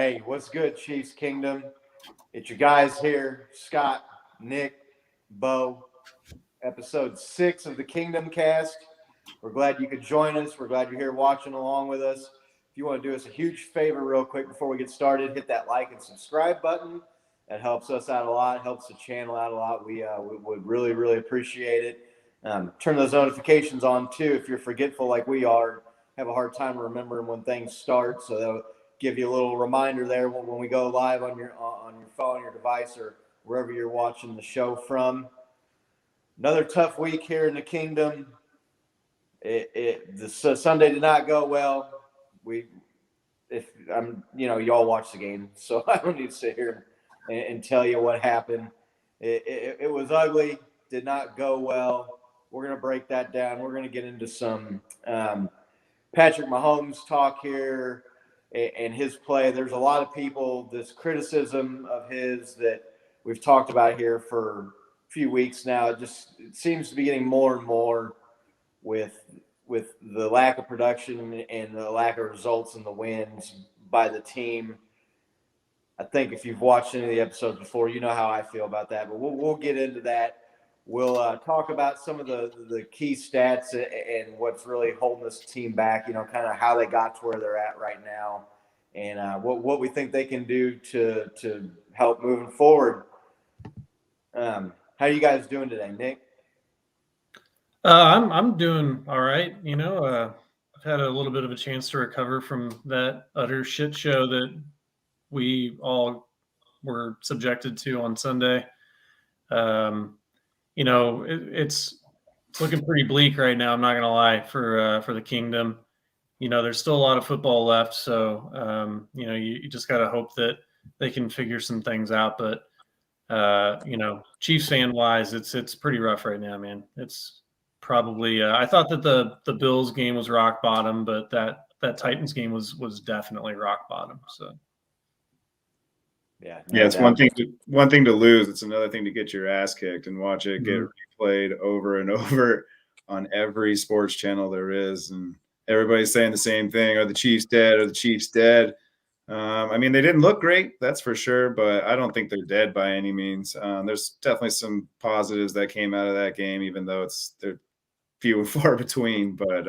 Hey, what's good, Chiefs Kingdom? It's your guys here, Scott, Nick, Bo, episode 6 of the Kingdom Cast. We're glad you could join us. We're glad you're here watching along with us. If you want to do us a huge favor real quick before we get started, hit that like and subscribe button. That helps us out a lot, helps the channel out a lot. We would really, really appreciate it. Turn those notifications on, too, if you're forgetful like we are. Have a hard time remembering when things start, so that'll give you a little reminder there when we go live on your phone, your device, or wherever you're watching the show from. Another tough week here in the Kingdom. Sunday did not go well. Y'all watch the game, so I don't need to sit here and tell you what happened. It was ugly. Did not go well. We're gonna break that down. We're gonna get into some Patrick Mahomes talk here and his play. There's a lot of people, this criticism of his that we've talked about here for a few weeks now. It seems to be getting more and more with the lack of production and the lack of results and the wins by the team. I think if you've watched any of the episodes before, you know how I feel about that. But we'll get into that. We'll talk about some of the key stats and what's really holding this team back, kind of how they got to where they're at right now and what we think they can do to help moving forward. How are you guys doing today, Nick? I'm doing all right. I've had a little bit of a chance to recover from that utter shit show that we all were subjected to on Sunday. It's looking pretty bleak right now. I'm not gonna lie for the Kingdom. There's still a lot of football left, so you just gotta hope that they can figure some things out. But Chiefs fan wise, it's pretty rough right now, man. It's probably I thought that the Bills game was rock bottom, but that Titans game was definitely rock bottom. So. Yeah, it's one thing to lose. It's another thing to get your ass kicked and watch it get replayed over and over on every sports channel there is, and everybody's saying the same thing: "Are the Chiefs dead? Are the Chiefs dead?" They didn't look great, that's for sure, but I don't think they're dead by any means. There's definitely some positives that came out of that game, even though they're few and far between. But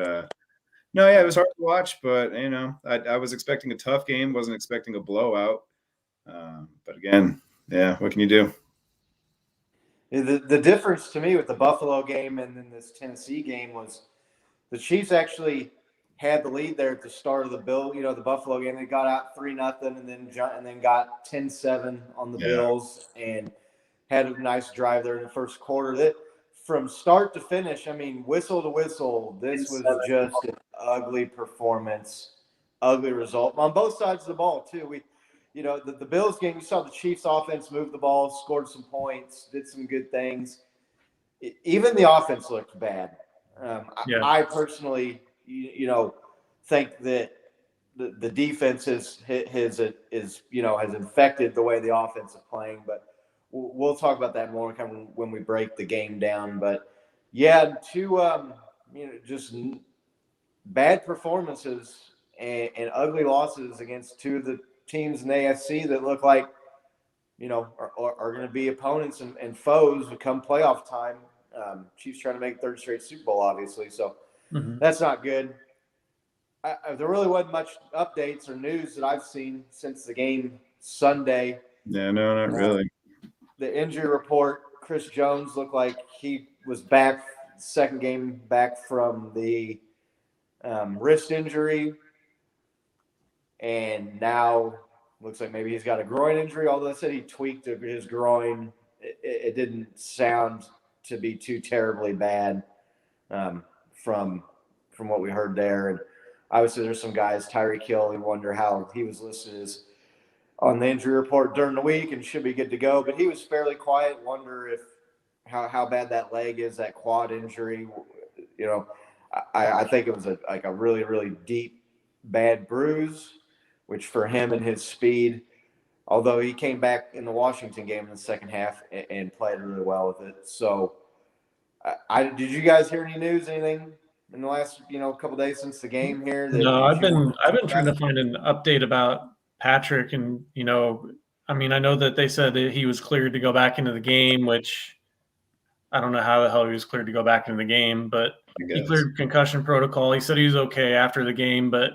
no, yeah, it was hard to watch. But I was expecting a tough game, wasn't expecting a blowout. But again, yeah, what can you do? The difference to me with the Buffalo game and then this Tennessee game was the Chiefs actually had the lead there at the start of the Buffalo game. They got out 3-0 and then got 10-7 on the Bills and had a nice drive there in the first quarter. That from start to finish, whistle to whistle, this was just an ugly performance, ugly result on both sides of the ball too. The Bills game, you saw the Chiefs offense move the ball, scored some points, did some good things. Even the offense looked bad. I personally, think that the defense has infected the way the offense is playing. But we'll talk about that more when we break the game down. But yeah, just bad performances and ugly losses against two of the teams in the AFC that look like, are going to be opponents and foes come playoff time. Chiefs trying to make third straight Super Bowl, obviously. So that's not good. There really wasn't much updates or news that I've seen since the game Sunday. Yeah, no, not really. The injury report, Chris Jones looked like he was back, second game back from the wrist injury. And now looks like maybe he's got a groin injury, although they said he tweaked his groin. It didn't sound to be too terribly bad from what we heard there. And obviously there's some guys, Tyree Kill, we wonder how he was listed as on the injury report during the week and should be good to go. But he was fairly quiet. Wonder if how bad that leg is, that quad injury. I think it was a really, really deep, bad bruise, which for him and his speed, although he came back in the Washington game in the second half and played really well with it. So did you guys hear any news, anything in the last, couple days since the game here? No, I've been trying to find an update about Patrick, and I mean, I know that they said that he was cleared to go back into the game, which I don't know how the hell he was cleared to go back into the game, but he cleared concussion protocol. He said he was okay after the game, but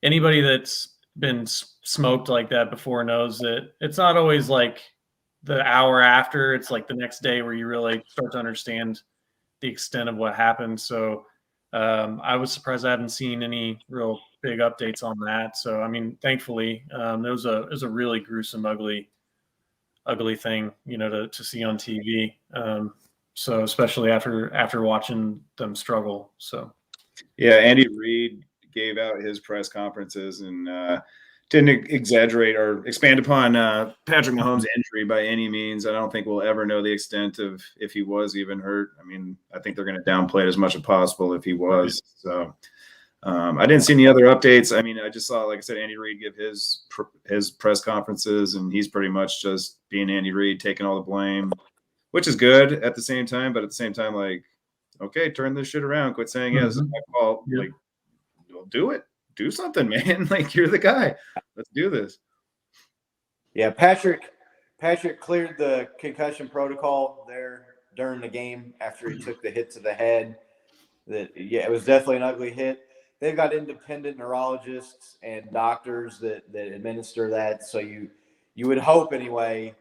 anybody that's been smoked like that before knows that it's not always like the hour after. It's like the next day where you really start to understand the extent of what happened. So I was surprised I haven't seen any real big updates on that. So I mean, thankfully, it was a really gruesome, ugly thing, to see on TV. So especially after watching them struggle. So yeah, Andy Reid gave out his press conferences and didn't exaggerate or expand upon Patrick Mahomes' injury by any means. I don't think we'll ever know the extent of if he was even hurt. I mean, I think they're going to downplay it as much as possible if he was. So I didn't see any other updates. I mean, I just saw, like I said, Andy Reid give his press conferences, and he's pretty much just being Andy Reid, taking all the blame, which is good at the same time. But at the same time, like, okay, turn this shit around. Quit saying, yeah, this is my fault. Yeah. Like, well, do it. Do something, man. Like, you're the guy. Let's do this. Yeah, Patrick cleared the concussion protocol there during the game after he took the hit to the head. It was definitely an ugly hit. They've got independent neurologists and doctors that administer that. So you would hope anyway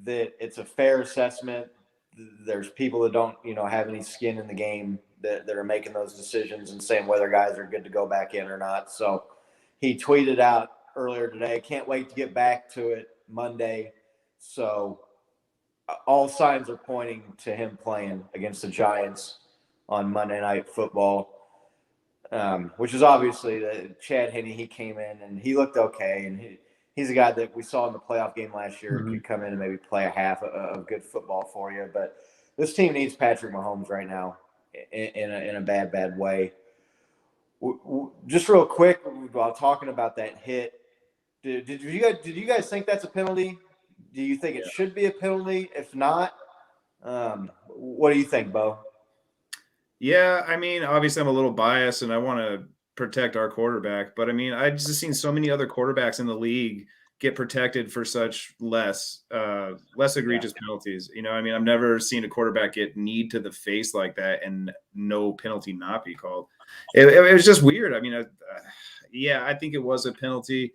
that it's a fair assessment. There's people that don't, have any skin in the game that are making those decisions and saying whether guys are good to go back in or not. So he tweeted out earlier today, can't wait to get back to it Monday. So all signs are pointing to him playing against the Giants on Monday Night Football, which is obviously Chad Henne. He came in and he looked okay. And he's a guy that we saw in the playoff game last year, could come in and maybe play a half of good football for you. But this team needs Patrick Mahomes right now in a bad way. Just real quick, while talking about that hit, did you guys think that's a penalty? Do you think it should be a penalty? If not, what do you think, Bo? Yeah, I mean, obviously I'm a little biased and I want to protect our quarterback, but I mean, I've just seen so many other quarterbacks in the league get protected for such less egregious penalties. I mean, I've never seen a quarterback get kneed to the face like that and no penalty not be called. It was just weird. I mean, I think it was a penalty.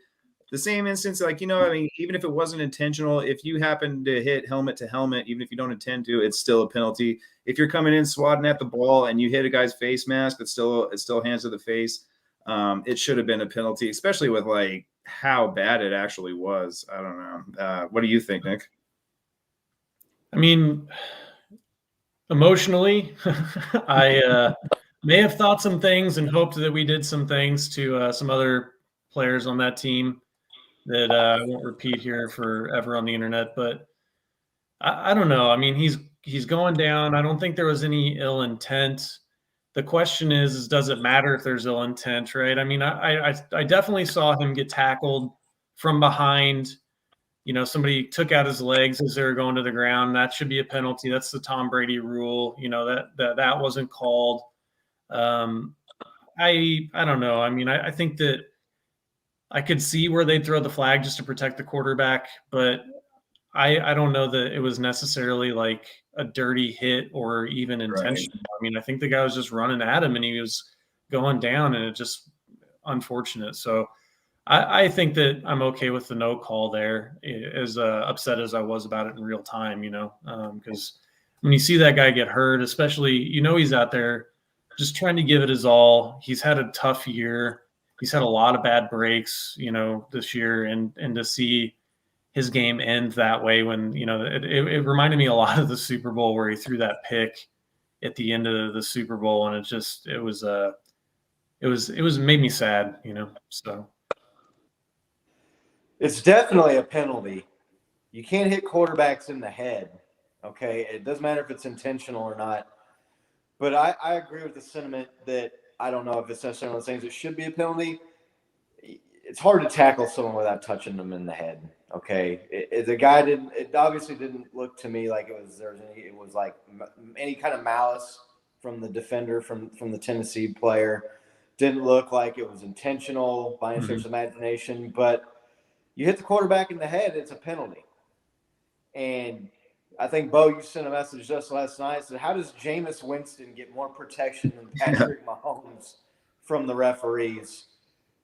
The same instance, I mean, even if it wasn't intentional, if you happen to hit helmet to helmet, even if you don't intend to, it's still a penalty. If you're coming in swatting at the ball and you hit a guy's face mask, it's still hands to the face. It should have been a penalty, especially with like how bad it actually was. I don't know. What do you think, Nick? I mean, emotionally, I may have thought some things and hoped that we did some things to some other players on that team that I won't repeat here forever on the internet. But I don't know. I mean, he's going down. I don't think there was any ill intent. The question is does it matter if there's ill intent, right? I mean, I definitely saw him get tackled from behind. Somebody took out his legs as they were going to the ground. That should be a penalty. That's the Tom Brady rule. That wasn't called. I don't know. I mean, I think that I could see where they'd throw the flag just to protect the quarterback, but I don't know that it was necessarily like a dirty hit or even intentional. Right. I mean, I think the guy was just running at him and he was going down, and it just unfortunate. So I think that I'm okay with the no call there, as upset as I was about it in real time, because when you see that guy get hurt, especially, he's out there just trying to give it his all. He's had a tough year. He's had a lot of bad breaks, this year, and to see his game end that way when, it reminded me a lot of the Super Bowl where he threw that pick at the end of the Super Bowl. And it made me sad, so. It's definitely a penalty. You can't hit quarterbacks in the head. Okay. It doesn't matter if it's intentional or not, but I agree with the sentiment that I don't know if it's necessarily one of those things. It should be a penalty. It's hard to tackle someone without touching them in the head. Okay, the guy it obviously didn't look to me like it was like any kind of malice from the defender, from the Tennessee player. Didn't look like it was intentional by any stretch of imagination. But You hit the quarterback in the head, it's a penalty. And I think, Bo, you sent a message just last night. Said, how does Jameis Winston get more protection than Patrick Mahomes from the referees?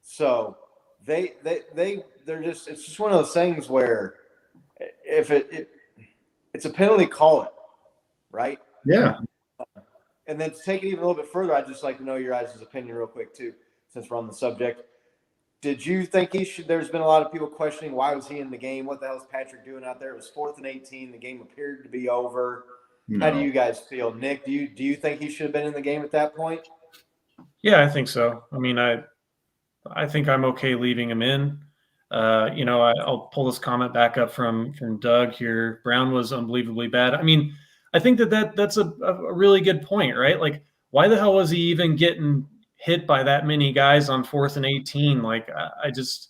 So they're just, it's just one of those things where if it's a penalty, call it, right? Yeah. And then to take it even a little bit further, I'd just like to know your guys' opinion real quick too, since we're on the subject. Did you think he should? There's been a lot of people questioning why was he in the game? What the hell is Patrick doing out there? It was 4th and 18. The game appeared to be over. No. How do you guys feel, Nick? Do you think he should have been in the game at that point? Yeah, I think so. I mean, I think I'm okay leaving him in. I'll pull this comment back up from Doug here. Brown was unbelievably bad. I mean, I think that's a really good point, right? Like, why the hell was he even getting hit by that many guys on 4th and 18? Like, I just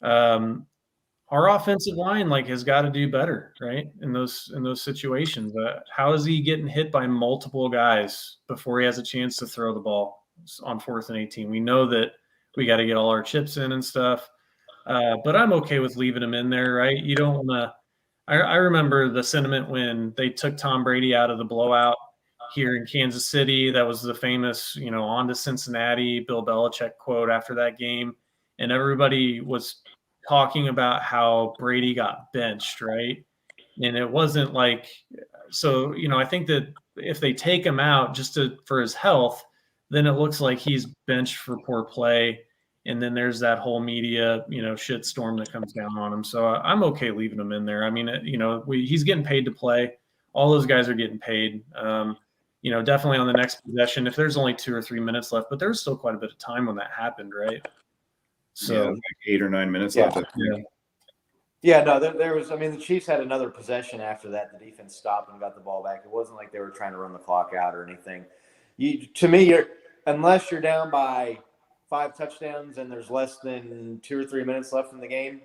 our offensive line has got to do better, right? In those situations. How is he getting hit by multiple guys before he has a chance to throw the ball on 4th and 18? We know that we got to get all our chips in and stuff. But I'm okay with leaving him in there, right? You don't want to. I remember the sentiment when they took Tom Brady out of the blowout here in Kansas City. That was the famous, on to Cincinnati, Bill Belichick quote after that game. And everybody was talking about how Brady got benched, right? And it wasn't so, I think that if they take him out just for his health, then it looks like he's benched for poor play. And then there's that whole media, shit storm that comes down on him. So I'm okay leaving him in there. I mean, he's getting paid to play. All those guys are getting paid. Definitely on the next possession, if there's only 2 or 3 minutes left, but there's still quite a bit of time when that happened, right? So like 8 or 9 minutes left. Yeah, no, there was. I mean, the Chiefs had another possession after that. The defense stopped and got the ball back. It wasn't like they were trying to run the clock out or anything. Unless you're down by 5 touchdowns and there's less than 2 or 3 minutes left in the game,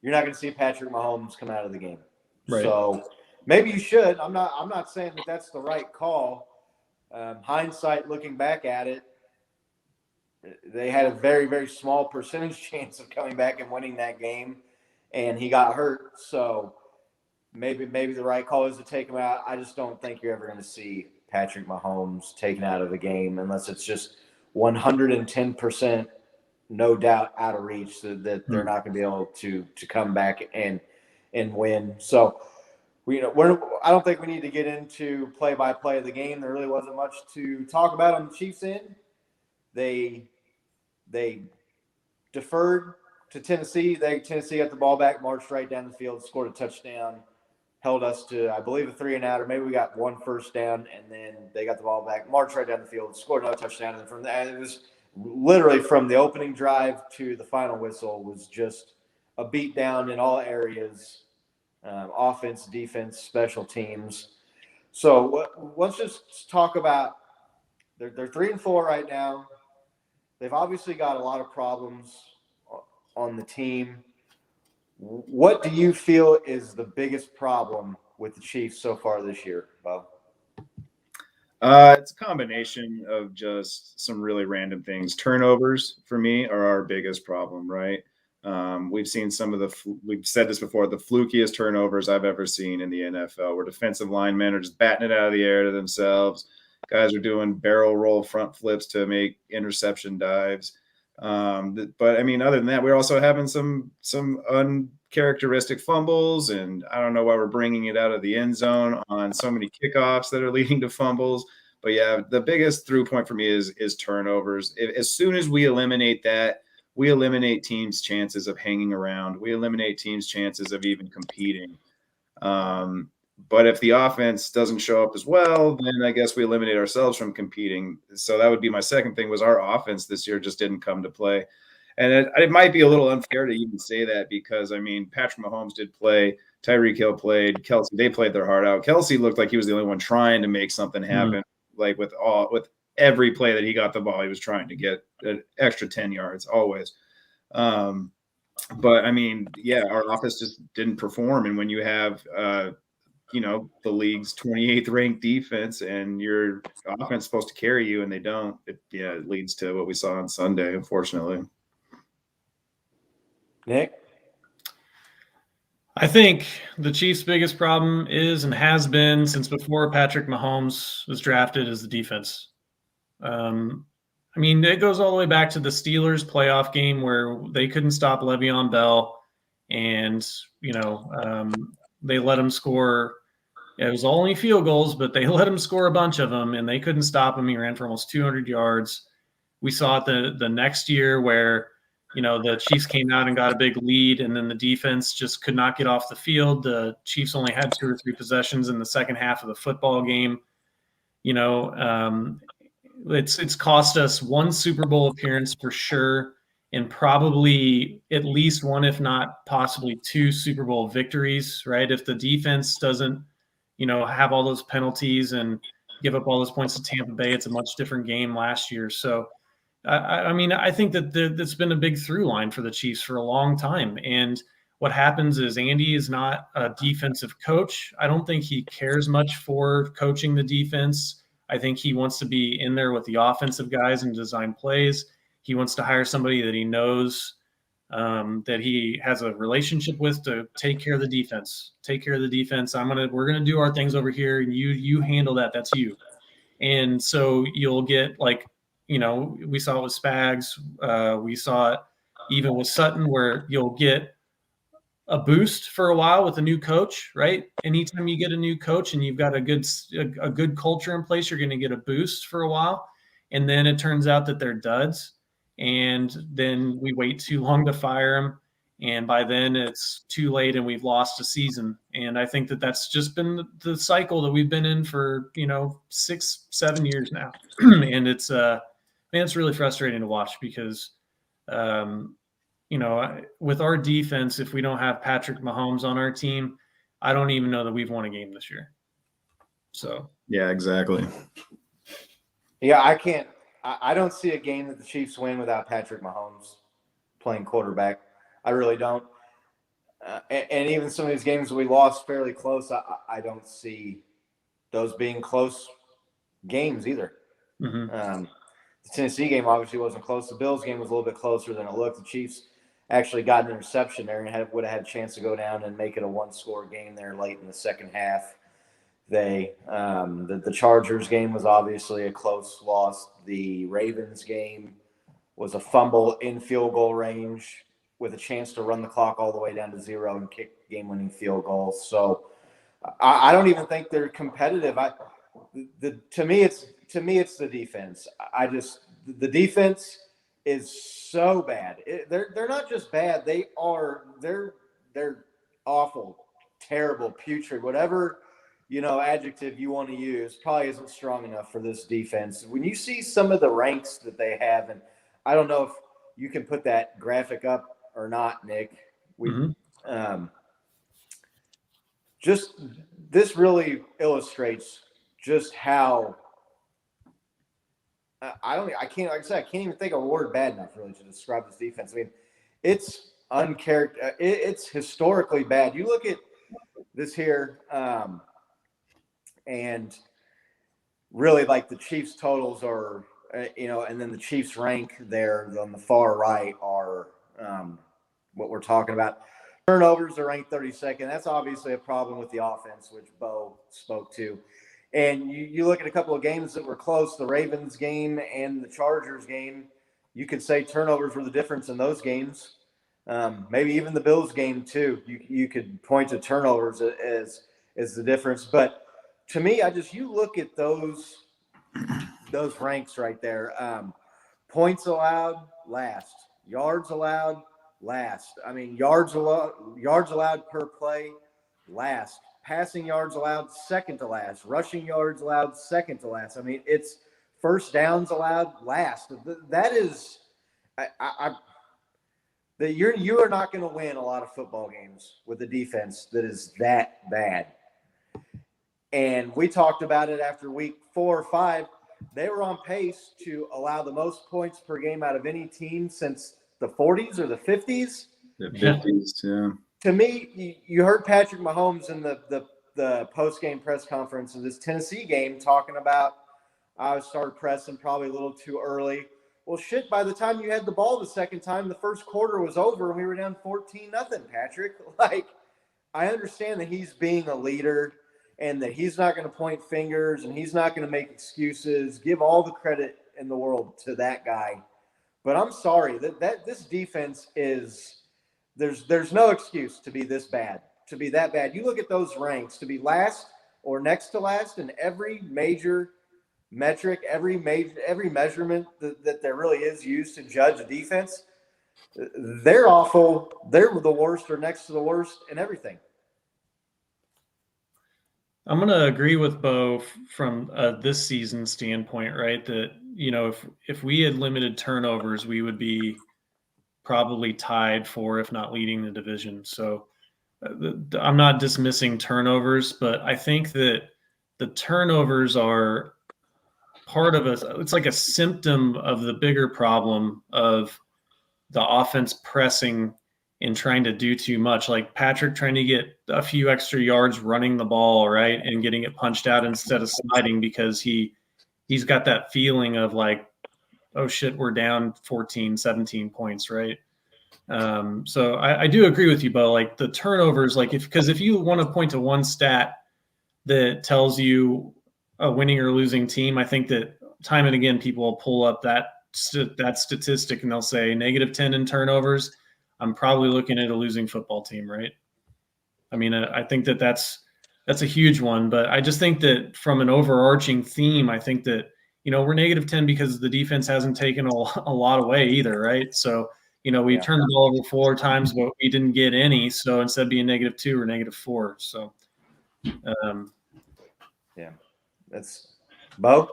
you're not going to see Patrick Mahomes come out of the game. Right. So maybe you should. I'm not saying that that's the right call. Hindsight, looking back at it, they had a very, very small percentage chance of coming back and winning that game, and he got hurt. So maybe the right call is to take him out. I just don't think you're ever going to see Patrick Mahomes taken out of the game unless it's just 110%, no doubt, out of reach, so that they're not going to be able to come back and win. So I don't think we need to get into play-by-play of the game. There really wasn't much to talk about on the Chiefs' end. They deferred to Tennessee. Tennessee got the ball back, marched right down the field, scored a touchdown, held us to, I believe, a 3-and-out, or maybe we got 1 first down, and then they got the ball back, marched right down the field, scored another touchdown. And from that, it was literally from the opening drive to the final whistle was just a beat down in all areas, offense, defense, special teams. So let's just talk about they're 3-4 right now. They've obviously got a lot of problems on the team. What do you feel is the biggest problem with the Chiefs so far this year, Bo? It's a combination of just some really random things. Turnovers, for me, are our biggest problem, right? We've seen we've said this before, the flukiest turnovers I've ever seen in the NFL, where defensive linemen are just batting it out of the air to themselves. Guys are doing barrel roll front flips to make interception dives. But I mean, other than that, we're also having some uncharacteristic fumbles, and I don't know why we're bringing it out of the end zone on so many kickoffs that are leading to fumbles. But yeah, the biggest through point for me is turnovers. As soon as we eliminate that, we eliminate teams' chances of hanging around. We eliminate teams' chances of even competing. But if the offense doesn't show up as well, then I guess we eliminate ourselves from competing. So that would be my second thing, was our offense this year just didn't come to play. And it might be a little unfair to even say that because, I mean, Patrick Mahomes did play, Tyree Kill played, Kelsey, they played their heart out. Kelsey looked like he was the only one trying to make something happen. Like with every play that he got the ball, he was trying to get an extra 10 yards always. But I mean, yeah, our offense just didn't perform. And when you have, the league's 28th ranked defense and your offense is supposed to carry you and they don't, it leads to what we saw on Sunday, unfortunately. Nick? I think the Chiefs' biggest problem is and has been since before Patrick Mahomes was drafted is the defense. I mean, it goes all the way back to the Steelers playoff game where they couldn't stop Le'Veon Bell, and they let him score. It was only field goals, but they let him score a bunch of them, and they couldn't stop him. He ran for almost 200 yards. We saw it the next year where the Chiefs came out and got a big lead, and then the defense just could not get off the field. The Chiefs only had 2 or 3 possessions in the second half of the football game. It's cost us 1 Super Bowl appearance for sure, and probably at least 1, if not possibly 2 Super Bowl victories, right? If the defense doesn't, have all those penalties and give up all those points to Tampa Bay, it's a much different game last year. So, I mean, I think that that's been a big through line for the Chiefs for a long time. And what happens is Andy is not a defensive coach. I don't think he cares much for coaching the defense. I think he wants to be in there with the offensive guys and design plays. He wants to hire somebody that he knows that he has a relationship with to take care of the defense. Take care of the defense. We're gonna do our things over here, and you handle that. That's you. And so you'll get we saw it with Spags. We saw it even with Sutton, where you'll get a boost for a while with a new coach, right? Anytime you get a new coach and you've got a good culture in place, you're going to get a boost for a while. And then it turns out that they're duds. And then we wait too long to fire them. And by then it's too late and we've lost a season. And I think that that's just been the cycle that we've been in for, 6-7 years now. And it's really frustrating to watch because, with our defense, if we don't have Patrick Mahomes on our team, I don't even know that we've won a game this year. So yeah, exactly. Yeah, I don't see a game that the Chiefs win without Patrick Mahomes playing quarterback. I really don't. And even some of these games we lost fairly close, I don't see those being close games either. Mm-hmm. The Tennessee game obviously wasn't close. The Bills game was a little bit closer than it looked. The Chiefs actually got an interception there and would have had a chance to go down and make it a 1-score game there late in the second half. The Chargers game was obviously a close loss. The Ravens game was a fumble in field goal range with a chance to run the clock all the way down to 0 and kick game-winning field goals. So I don't even think they're competitive. To me, it's the defense. The defense is so bad. They're not just bad. They're awful, terrible, putrid, whatever adjective you want to use probably isn't strong enough for this defense. When you see some of the ranks that they have, and I don't know if you can put that graphic up or not, Nick. Just this really illustrates just how I can't even think of a word bad enough really to describe this defense. I mean, it's it's historically bad. You look at this here, and really like the Chiefs totals are, and then the Chiefs rank there on the far right are what we're talking about. Turnovers are ranked 32nd. That's obviously a problem with the offense, which Bo spoke to. And you look at a couple of games that were close, the Ravens game and the Chargers game, you could say turnovers were the difference in those games. Maybe even the Bills game too. You could point to turnovers as the difference. But to me, you look at those ranks right there. Points allowed, last. Yards allowed, last. I mean, yards allowed per play, last. Passing yards allowed, second to last. Rushing yards allowed, second to last. I mean, it's first downs allowed, last. That is, you are not going to win a lot of football games with a defense that is that bad. And we talked about it after week 4 or 5. They were on pace to allow the most points per game out of any team since the 40s or the 50s. The 50s, yeah. To me, you heard Patrick Mahomes in the post-game press conference of this Tennessee game talking about I started pressing probably a little too early. Well, shit, by the time you had the ball the second time, the first quarter was over and we were down 14-0, Patrick. I understand that he's being a leader and that he's not going to point fingers and he's not going to make excuses. Give all the credit in the world to that guy. But I'm sorry that this defense is there's no excuse to be this bad, to be that bad. You look at those ranks, to be last or next to last in every major metric, every measurement that there really is used to judge a defense. They're awful. They're the worst or next to the worst in everything. I'm going to agree with Bo from this season standpoint, right? That, if we had limited turnovers, we would be probably tied for, if not leading the division. So I'm not dismissing turnovers, but I think that the turnovers are part of it's like a symptom of the bigger problem of the offense pressing and trying to do too much, like Patrick trying to get a few extra yards running the ball, right, and getting it punched out instead of sliding because he's got that feeling of like, oh shit, we're down 14, 17 points, right? So I do agree with you, Bo. Like the turnovers, like because if you want to point to one stat that tells you a winning or losing team, I think that time and again people will pull up that statistic and they'll say -10 in turnovers. I'm probably looking at a losing football team, right? I mean, I think that's a huge one, but I just think that from an overarching theme, I think that, we're -10 because the defense hasn't taken a lot away either, right? So, we turned the ball over 4 times, but we didn't get any. So instead of being -2 or -4. So, yeah, that's Bo.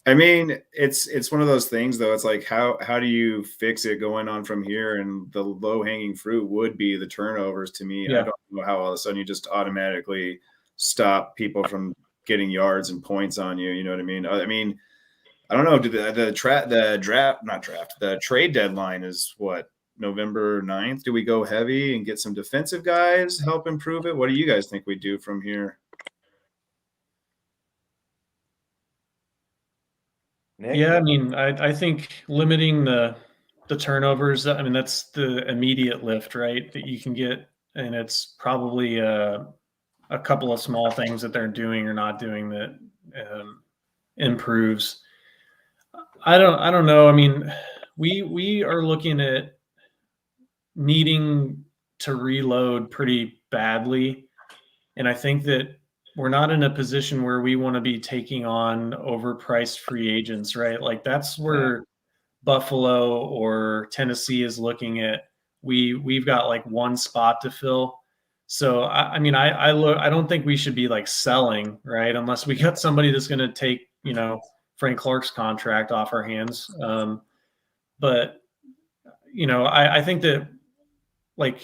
I mean, it's one of those things though. It's like how do you fix it going on from here? And the low hanging fruit would be the turnovers to me. Yeah. I don't know how all of a sudden you just automatically stop people from getting yards and points on you. You know what I mean? I don't know. The trade deadline is what, November 9th? Do we go heavy and get some defensive guys, help improve it? What do you guys think we do from here? Nick? Yeah, I mean, I think limiting the turnovers, I mean, that's the immediate lift, right, that you can get, and it's probably a couple of small things that they're doing or not doing that improves. I don't know. I mean, we are looking at needing to reload pretty badly, and I think that we're not in a position where we want to be taking on overpriced free agents, right? Like that's where Buffalo or Tennessee is looking at. We've got like one spot to fill. So I don't think we should be like selling, right? Unless we got somebody that's going to take, Frank Clark's contract off our hands. But I think that like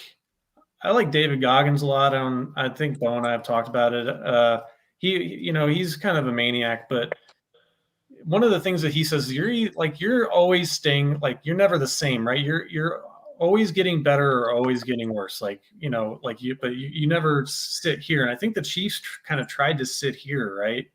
I like David Goggins a lot. I think Bo and I have talked about it. He's kind of a maniac, but one of the things that he says, you're always staying, like you're never the same, right? You're always getting better or always getting worse. But you never sit here. And I think the Chiefs kind of tried to sit here, right?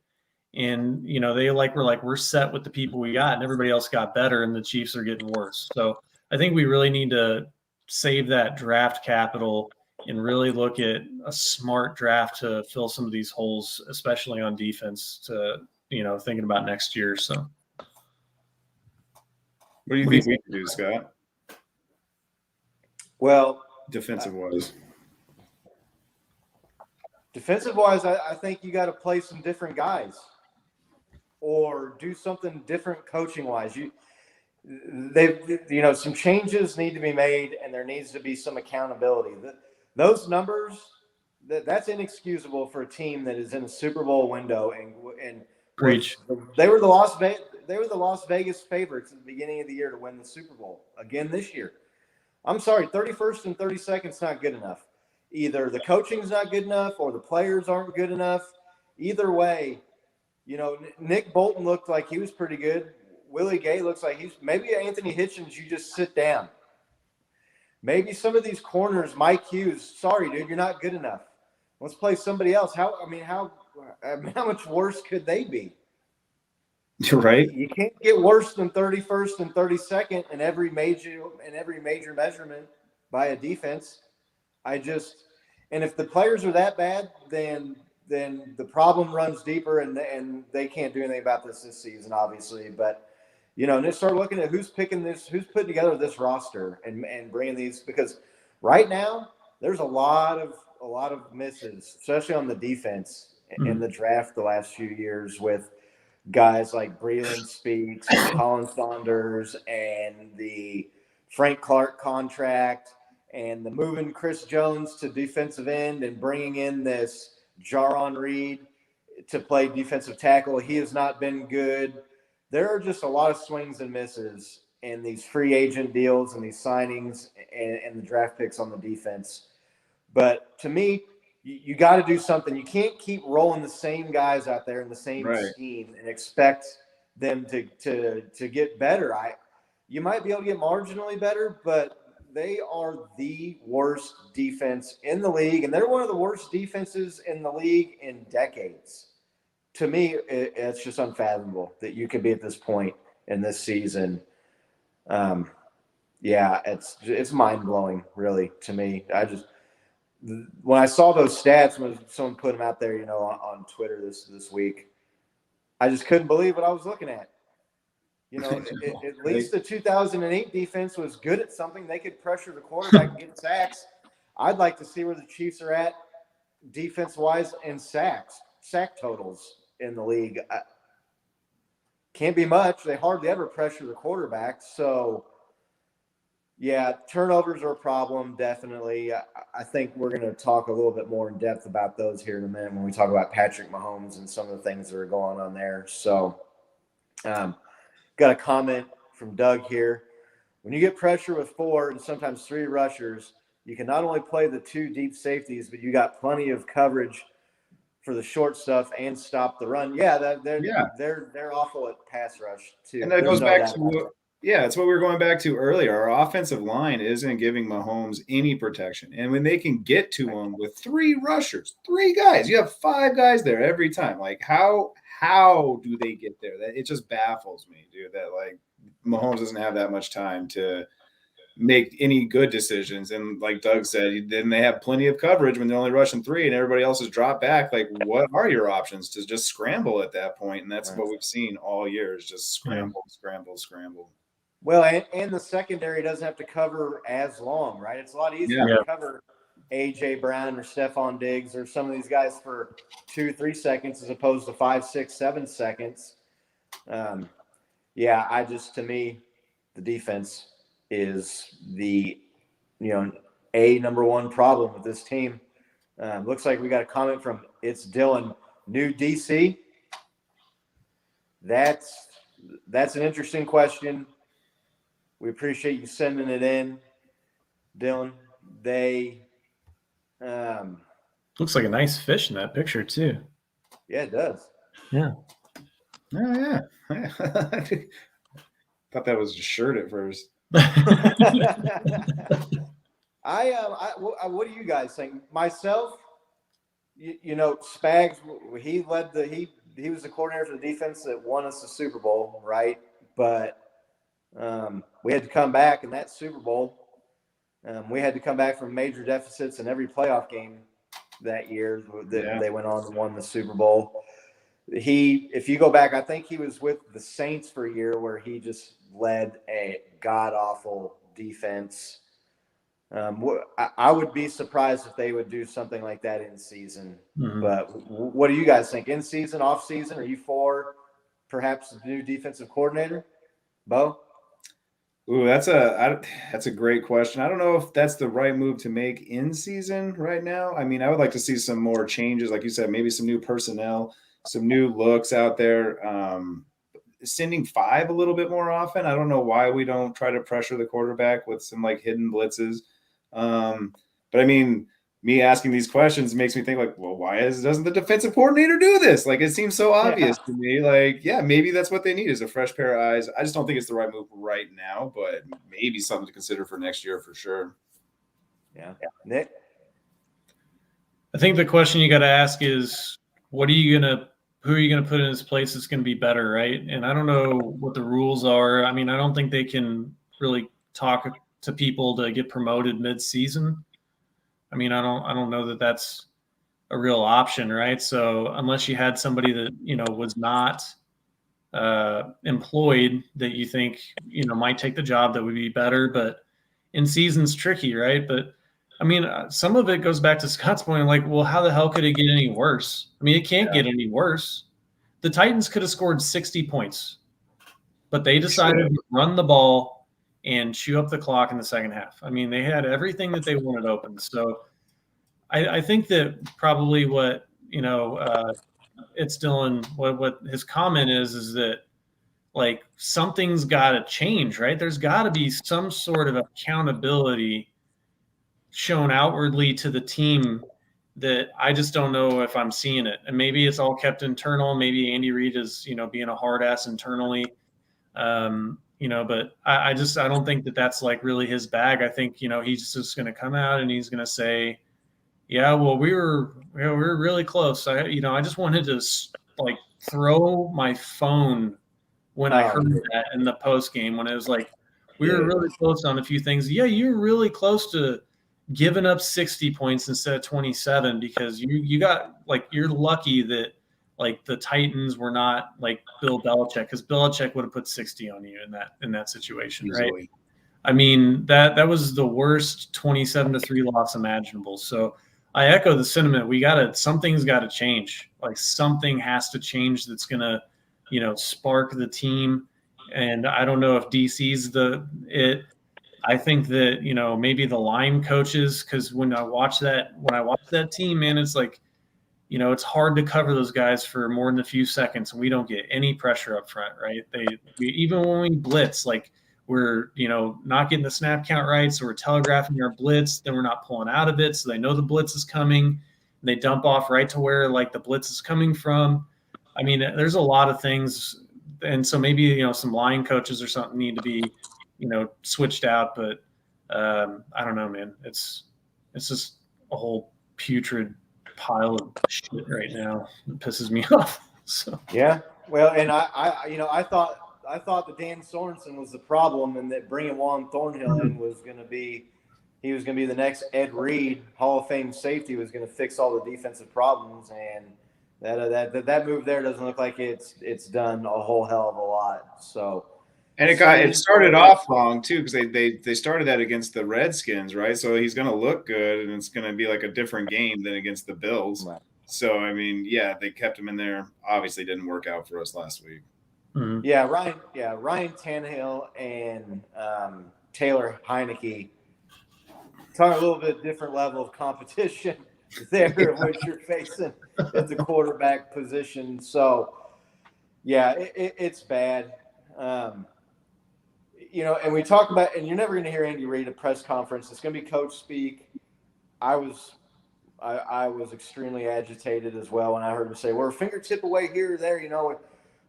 And we're set with the people we got, and everybody else got better, and the Chiefs are getting worse. So I think we really need to save that draft capital and really look at a smart draft to fill some of these holes, especially on defense, to, thinking about next year. So what do you think we can do, Scott? Well, defensive wise, I think you got to play some different guys or do something different coaching wise. Some changes need to be made, and there needs to be some accountability. Those numbers, that's inexcusable for a team that is in a Super Bowl window and preach. They were the Las Vegas favorites at the beginning of the year to win the Super Bowl again this year. I'm sorry, 31st and 32nd is not good enough. Either the coaching's not good enough or the players aren't good enough. Either way, Nick Bolton looked like he was pretty good. Willie Gay looks like maybe Anthony Hitchens, you just sit down. Maybe some of these corners, Mike Hughes, sorry, dude, you're not good enough. Let's play somebody else. How much worse could they be? You're right. You can't get worse than 31st and 32nd in every major measurement by a defense. And if the players are that bad, then the problem runs deeper, and they can't do anything about this season, obviously. But and just start looking at who's putting together this roster and bringing these, because right now there's a lot of misses, especially on the defense in the draft the last few years, with guys like Breland Speaks and Colin Saunders and the Frank Clark contract and the moving Chris Jones to defensive end and bringing in this Jaron Reed to play defensive tackle. He has not been good. There are just a lot of swings and misses in these free agent deals and these signings and the draft picks on the defense. But to me, you got to do something. You can't keep rolling the same guys out there in the same scheme and expect them to get better. You might be able to get marginally better, but they are the worst defense in the league, and they're one of the worst defenses in the league in decades. To me, it's just unfathomable that you could be at this point in this season. It's mind-blowing, really, to me. When I saw those stats, when someone put them out there, on Twitter this week, I just couldn't believe what I was looking at. At least the 2008 defense was good at something. They could pressure the quarterback and get sacks. I'd like to see where the Chiefs are at defense-wise in sack totals in the league. Can't be much. They hardly ever pressure the quarterback. So, yeah, turnovers are a problem, definitely. I think we're going to talk a little bit more in depth about those here in a minute when we talk about Patrick Mahomes and some of the things that are going on there. So, got a comment from Doug here. When you get pressure with 4 and sometimes 3 rushers, you can not only play the 2 deep safeties, but you got plenty of coverage for the short stuff and stop the run. Yeah, they're awful at pass rush too. And that goes back to it's what we were going back to earlier. Our offensive line isn't giving Mahomes any protection. And when they can get to him with 3 rushers, 3 guys, you have 5 guys there every time. Like how do they get there? It just baffles me, dude, that like Mahomes doesn't have that much time to make any good decisions. And like Doug said, then they have plenty of coverage when they're only rushing 3 and everybody else is dropped back. Like, what are your options to just scramble at that point? And that's what we've seen all year, is just scramble. Well, and the secondary doesn't have to cover as long, right? It's a lot easier to cover A.J. Brown or Stephon Diggs or some of these guys for 2-3 seconds as opposed to 5, 6, 7 seconds. To me, the defense is the number one problem with this team. Looks like we got a comment from It's Dylan. New DC. That's an interesting question. We appreciate you sending it in, Dylan. They looks like a nice fish in that picture too. Yeah, it does. Yeah. Oh yeah. Thought that was a shirt at first. What do you guys think? Myself, Spags, he was the coordinator for the defense that won us the Super Bowl, right? But we had to come back in that Super Bowl. We had to come back from major deficits in every playoff game that year that they went on and won the Super Bowl. If you go back, I think he was with the Saints for a year where he just led a god-awful defense. I would be surprised if they would do something like that in season. Mm-hmm. But what do you guys think? In season, off season? Are you for perhaps a new defensive coordinator? Bo? Ooh, that's a great question. I don't know if that's the right move to make in season right now. I mean, I would like to see some more changes, like you said, maybe some new personnel, some new looks out there. Sending 5 a little bit more often. I don't know why we don't try to pressure the quarterback with some like hidden blitzes. But I mean, me asking these questions makes me think like, well, why doesn't the defensive coordinator do this? Like, it seems so obvious to me. Like, maybe that's what they need, is a fresh pair of eyes. I just don't think it's the right move right now, but maybe something to consider for next year for sure. Yeah. Nick? I think the question you got to ask is, who are you going to put in his place that's going to be better, right? And I don't know what the rules are. I mean, I don't think they can really talk to people to get promoted mid-season. I mean, I don't know that that's a real option, right? So unless you had somebody that, was not employed that you think, might take the job, that would be better. But in season's tricky, right? But I mean, some of it goes back to Scott's point, like, well, how the hell could it get any worse? I mean, it can't get any worse. The Titans could have scored 60 points, but they decided to run the ball and chew up the clock in the second half. I mean, they had everything that they wanted open. So I think that probably what, it's Dylan, what his comment is that, like, something's got to change, right? There's got to be some sort of accountability shown outwardly to the team that I just don't know if I'm seeing it. And maybe it's all kept internal. Maybe Andy Reid is, being a hard ass internally. But I don't think that that's like really his bag. I think, he's just going to come out and he's going to say, yeah, well, we were really close. I just wanted to like throw my phone when I heard that in the post game, when it was like, we were really close on a few things. Yeah, you were really close to giving up 60 points instead of 27 because you got, like, you're lucky that, like, the Titans were not like Bill Belichick, because Belichick would have put 60 on you in that situation, easily. Right? I mean, that was the worst 27-3 loss imaginable. So I echo the sentiment. Something's got to change. Like, something has to change that's gonna, spark the team. And I don't know if DC's it. I think that, maybe the line coaches, because when I watch that team, man, it's like, it's hard to cover those guys for more than a few seconds, and we don't get any pressure up front, right? Even when we blitz, like, we're, not getting the snap count right, so we're telegraphing our blitz, then we're not pulling out of it, so they know the blitz is coming, and they dump off right to where, like, the blitz is coming from. I mean, there's a lot of things, and so maybe, some line coaches or something need to be, switched out, but I don't know, man. It's just a whole putrid pile of shit right now. It pisses me off. So yeah, well, and I thought that Dan Sorensen was the problem, and that bringing Juan Thornhill in was going to be the next Ed Reed, Hall of Fame safety, was going to fix all the defensive problems, and that move there doesn't look like it's done a whole hell of a lot. So. And it started off wrong too, because they started that against the Redskins, right? So he's going to look good, and it's going to be like a different game than against the Bills. Right. So I mean, yeah, they kept him in there. Obviously, didn't work out for us last week. Mm-hmm. Yeah, Ryan Tannehill and Taylor Heineke. Talking a little bit different level of competition there, which you're facing at the quarterback position. So yeah, it's bad. And we talk about, and you're never going to hear Andy Reid at a press conference. It's going to be coach speak. I was extremely agitated as well when I heard him say, "We're a fingertip away here or there."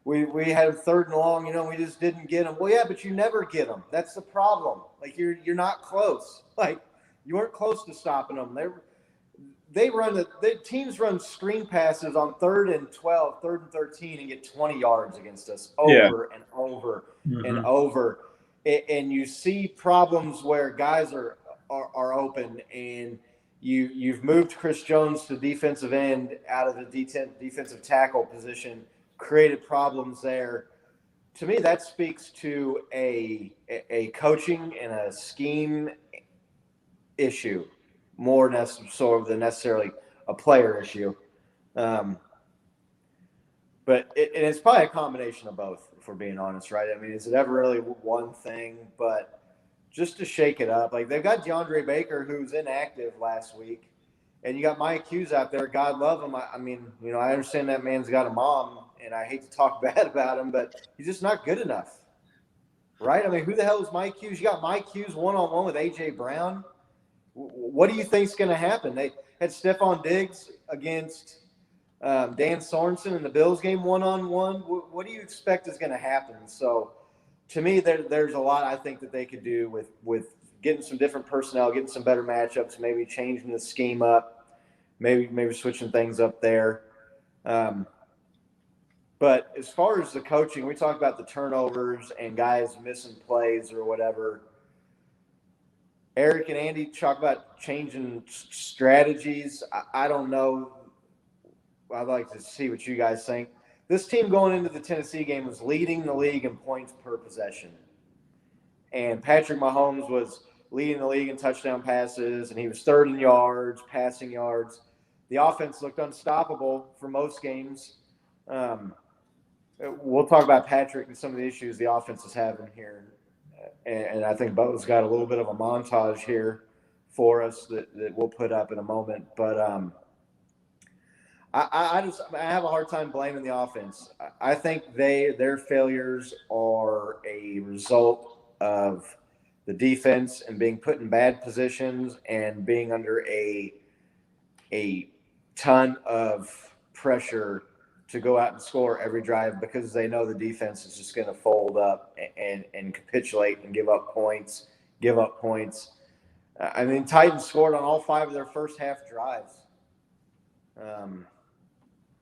We had 3rd and long. We just didn't get them. Well, yeah, but you never get them. That's the problem. Like, you're not close. Like, you weren't close to stopping them. The teams run screen passes on 3rd and 12, 3rd and 13, and get 20 yards against us over and over and over. And you see problems where guys are open, and you've moved Chris Jones to defensive end out of the defensive tackle position, created problems there. To me, that speaks to a coaching and a scheme issue more so than necessarily a player issue. But it's probably a combination of both, if we're being honest, right? I mean, is it ever really one thing? But just to shake it up, like, they've got DeAndre Baker, who's inactive last week, and you got Mike Hughes out there. God love him. I mean, I understand that man's got a mom, and I hate to talk bad about him, but he's just not good enough, right? I mean, who the hell is Mike Hughes? You got Mike Hughes one-on-one with A.J. Brown. What do you think's going to happen? They had Stephon Diggs against Dan Sorensen in the Bills game one-on-one. What do you expect is going to happen? So, to me, there's a lot I think that they could do with getting some different personnel, getting some better matchups, maybe changing the scheme up, maybe switching things up there. But as far as the coaching, we talk about the turnovers and guys missing plays or whatever. Eric and Andy talk about changing strategies. I don't know. I'd like to see what you guys think. This team going into the Tennessee game was leading the league in points per possession. And Patrick Mahomes was leading the league in touchdown passes, and he was third in yards, passing yards. The offense looked unstoppable for most games. We'll talk about Patrick and some of the issues the offense is having here. And I think Bo's got a little bit of a montage here for us that we'll put up in a moment. But I have a hard time blaming the offense. I think their failures are a result of the defense and being put in bad positions and being under a ton of pressure to go out and score every drive because they know the defense is just going to fold up and capitulate and give up points. I mean, Titans scored on all 5 of their first half drives. I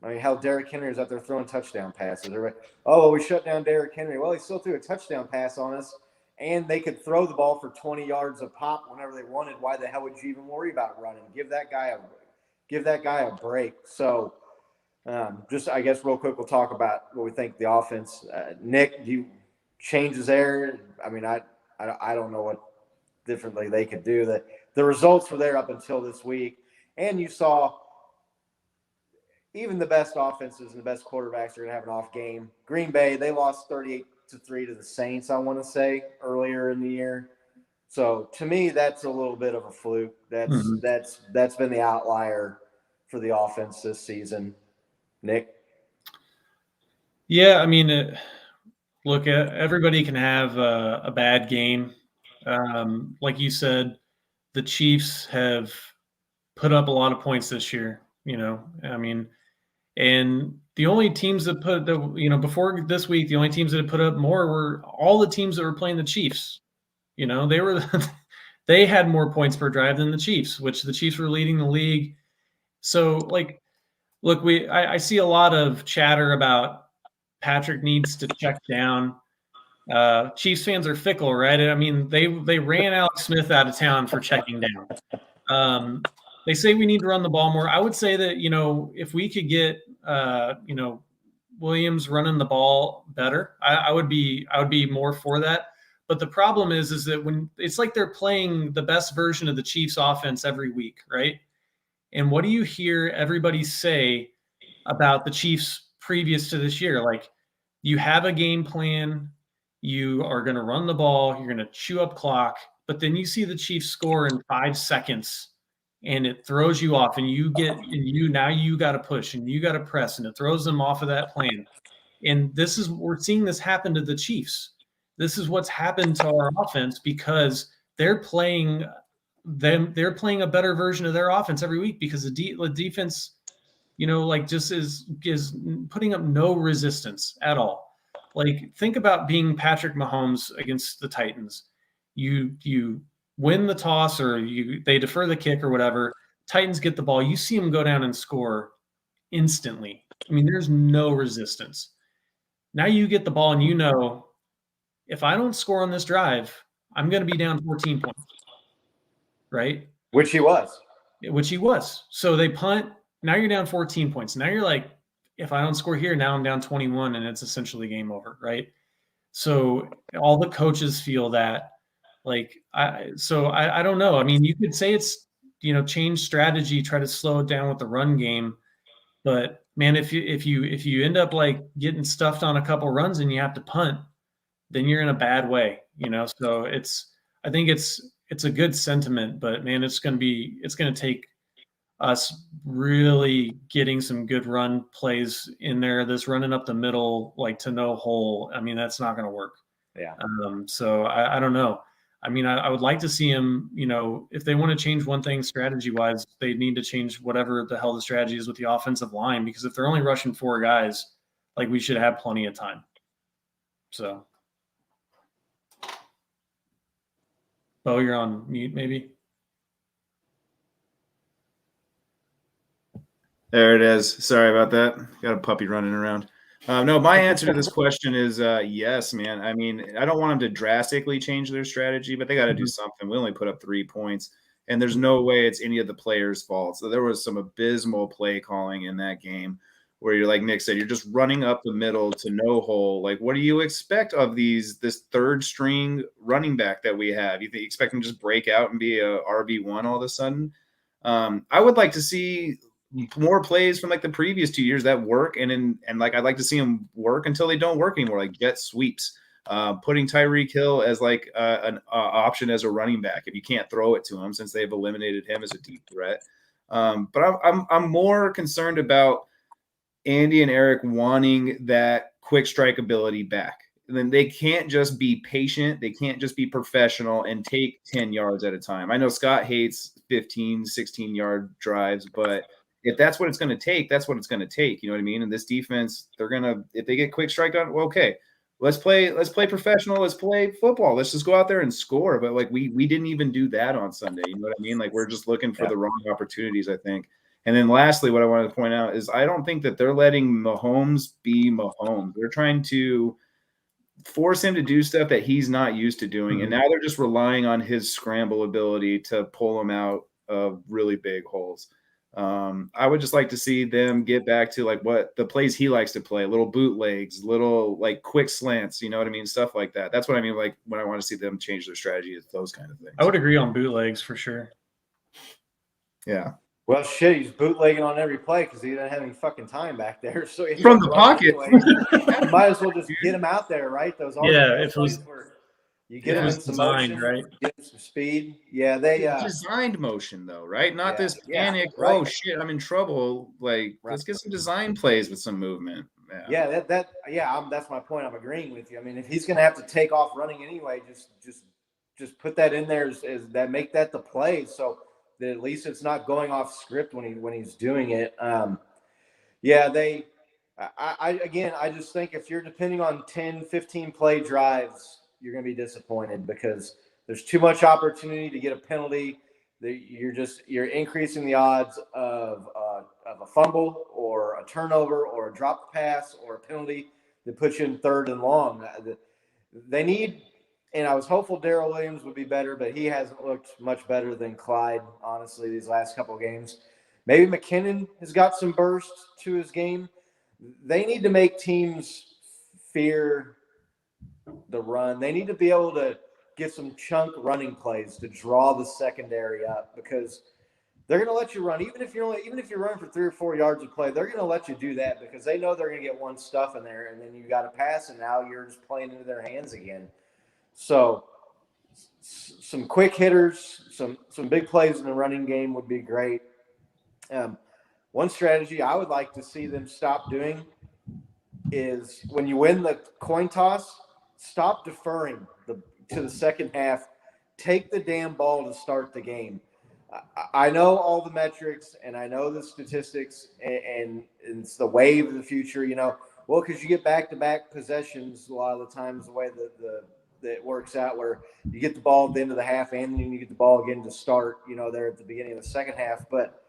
mean, how Derrick Henry was out there throwing touchdown passes. Everybody, oh, we shut down Derrick Henry. Well, he still threw a touchdown pass on us, and they could throw the ball for 20 yards a pop whenever they wanted. Why the hell would you even worry about running? Give that guy a break. So, just I guess real quick, we'll talk about what we think the offense. Nick, do you changes there? I mean, I don't know what differently they could do. The results were there up until this week, and you saw even the best offenses and the best quarterbacks are going to have an off game. Green Bay, they lost 38-3 to the Saints, I want to say, earlier in the year. So to me, that's a little bit of a fluke. That's been the outlier for the offense this season. Nick? Yeah, I mean, look, everybody can have a bad game. Like you said, the Chiefs have put up a lot of points this year. I mean, and the only teams that before this week, the only teams that had put up more were all the teams that were playing the Chiefs. They were they had more points per drive than the Chiefs, which the Chiefs were leading the league. So, like, look, I see a lot of chatter about Patrick needs to check down. Chiefs fans are fickle, right? I mean, they ran Alex Smith out of town for checking down. They say we need to run the ball more. I would say that, if we could get, Williams running the ball better, I would be more for that. But the problem is that when it's like they're playing the best version of the Chiefs offense every week, right? And what do you hear everybody say about the Chiefs previous to this year? Like, you have a game plan, you are going to run the ball, you're going to chew up clock, but then you see the Chiefs score in 5 seconds and it throws you off, and now you got to push and you got to press, and it throws them off of that plan. And we're seeing this happen to the Chiefs. This is what's happened to our offense because they're playing a better version of their offense every week because the defense, just is putting up no resistance at all. Like, think about being Patrick Mahomes against the Titans. You win the toss or they defer the kick or whatever. Titans get the ball. You see them go down and score instantly. I mean, there's no resistance. Now you get the ball and if I don't score on this drive, I'm going to be down 14 points. Right? Which he was. So they punt. Now you're down 14 points. Now you're like, if I don't score here, now I'm down 21 and it's essentially game over, right? So all the coaches feel that. I don't know. I mean, you could say it's, change strategy, try to slow it down with the run game. But man, if you end up like getting stuffed on a couple runs and you have to punt, then you're in a bad way, So I think it's a good sentiment, but man, it's going to take us really getting some good run plays in there. This running up the middle, like to no hole. I mean, that's not going to work. Yeah. So I don't know. I mean, I would like to see him, if they want to change one thing strategy wise, they need to change whatever the hell the strategy is with the offensive line, because if they're only rushing 4 guys, like, we should have plenty of time. So. Bo, you're on mute, maybe. There it is. Sorry about that. Got a puppy running around. No, my answer to this question is yes, man. I mean, I don't want them to drastically change their strategy, but they got to do something. We only put up 3 points, and there's no way it's any of the players' fault. So there was some abysmal play calling in that game where you're like Nick said, you're just running up the middle to no hole. Like, what do you expect of this third string running back that we have? You expect him to just break out and be a RB1 all of a sudden? I would like to see more plays from like the previous 2 years that work, and like I'd like to see them work until they don't work anymore, like jet sweeps. Putting Tyree Kill as like an option as a running back if you can't throw it to him, since they've eliminated him as a deep threat. But I'm more concerned about Andy and Eric wanting that quick strike ability back. And then they can't just be patient. They can't just be professional and take 10 yards at a time. I know Scott hates 15, 16-yard drives, but if that's what it's going to take, that's what it's going to take. You know what I mean? And this defense, they're going to, if they get quick strike on, well, okay, let's play professional. Let's play football. Let's just go out there and score. But like we didn't even do that on Sunday. You know what I mean? Like we're just looking for the wrong opportunities, I think. And then lastly, what I wanted to point out is I don't think that they're letting Mahomes be Mahomes. They're trying to force him to do stuff that he's not used to doing. And now they're just relying on his scramble ability to pull him out of really big holes. I would just like to see them get back to like what the plays he likes to play, little bootlegs, little like quick slants, you know what I mean? Stuff like that. That's what I mean. Like when I want to see them change their strategy, is those kind of things. I would agree on bootlegs for sure. Yeah. Well, shit, he's bootlegging on every play because he didn't have any fucking time back there. So from the pocket, you might as well just get him out there, right? Those if it was, you get him in some designed, motion, right? get him some speed. Yeah, they designed motion though, right? Not this panic. Right. Oh shit, I'm in trouble. Like let's get some design plays with some movement. That's my point. I'm agreeing with you. I mean, if he's gonna have to take off running anyway, just put that in there as that, make that the play. So that at least it's not going off script when he's doing it. I just think if you're depending on 10, 15 play drives, you're going to be disappointed because there's too much opportunity to get a penalty. You're increasing the odds of a fumble or a turnover or a drop pass or a penalty that puts you in third and long. They need. And I was hopeful Darrell Williams would be better, but he hasn't looked much better than Clyde, honestly, these last couple of games. Maybe McKinnon has got some burst to his game. They need to make teams fear the run. They need to be able to get some chunk running plays to draw the secondary up because they're going to let you run. Even if you're running for 3 or 4 yards of play, they're going to let you do that because they know they're going to get one stuff in there, and then you got to pass, and now you're just playing into their hands again. So some quick hitters, some big plays in the running game would be great. One strategy I would like to see them stop doing is when you win the coin toss, stop deferring to the second half. Take the damn ball to start the game. I know all the metrics and I know the statistics and it's the wave of the future, because you get back-to-back possessions a lot of the times the way that it works out where you get the ball at the end of the half and then you get the ball again to start, there at the beginning of the second half. But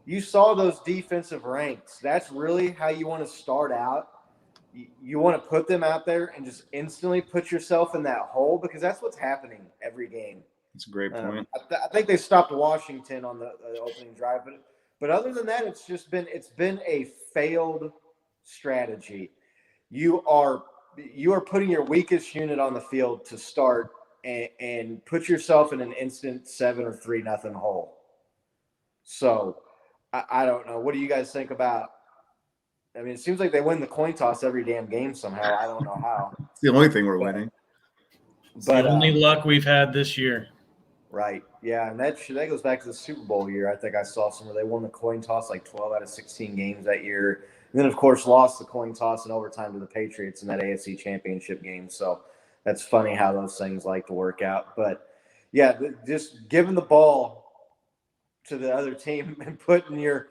you saw those defensive ranks. That's really how you want to start out. You want to put them out there and just instantly put yourself in that hole because that's what's happening every game. That's a great point. I think they stopped Washington on the opening drive, but other than that, it's been a failed strategy. You are putting your weakest unit on the field to start and put yourself in an instant 7 or 3-0 hole. So I don't know. What do you guys think about? I mean, it seems like they win the coin toss every damn game somehow. I don't know how. It's the only thing we're winning. It's the only luck we've had this year. Right. Yeah, and that goes back to the Super Bowl year. I think I saw somewhere they won the coin toss like 12 out of 16 games that year. And then, of course, lost the coin toss in overtime to the Patriots in that AFC Championship game. So that's funny how those things like to work out. But, yeah, just giving the ball to the other team and putting your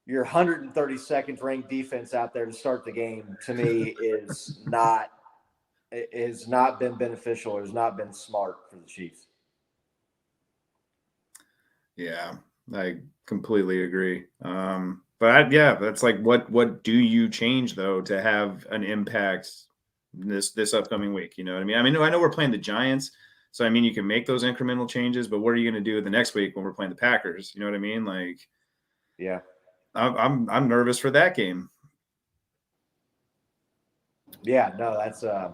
132nd ranked defense out there to start the game, to me, has not been beneficial or has not been smart for the Chiefs. Yeah, I completely agree. But yeah, that's like what do you change though to have an impact this upcoming week? You know what I mean? I know we're playing the Giants, so I mean you can make those incremental changes, but what are you going to do the next week when we're playing the Packers? You know what I mean? Like, Yeah, I'm nervous for that game. yeah, no, that's Yeah,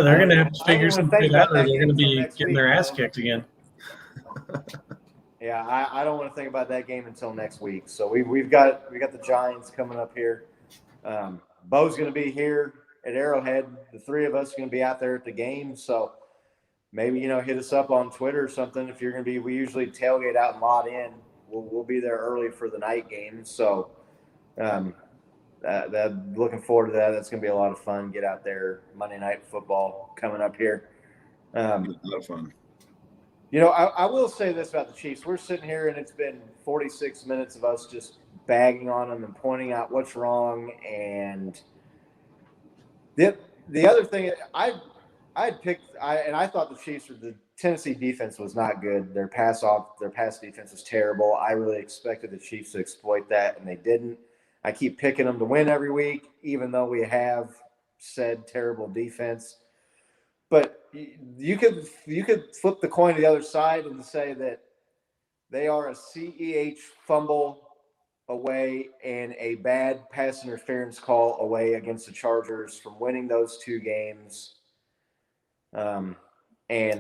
they're I going don't to even, have to I don't figure even want to something think out, about or that they're game going to until be next getting week, their ass though. kicked again. Yeah, I don't want to think about that game until next week. So we got the Giants coming up here. Bo's going to be here at Arrowhead. The three of us are going to be out there at the game. So maybe hit us up on Twitter or something if you're going to be. We usually tailgate out and lot in. We'll be there early for the night game. So looking forward to that. That's going to be a lot of fun. Get out there. Monday Night Football coming up here. A lot of fun. I will say this about the Chiefs. We're sitting here, and it's been 46 minutes of us just bagging on them and pointing out what's wrong. And the other thing, I'd picked, I thought the Tennessee defense was not good. Their pass defense was terrible. I really expected the Chiefs to exploit that, and they didn't. I keep picking them to win every week, even though we have said terrible defense. But you could flip the coin to the other side and say that they are a CEH fumble away and a bad pass interference call away against the Chargers from winning those two games. And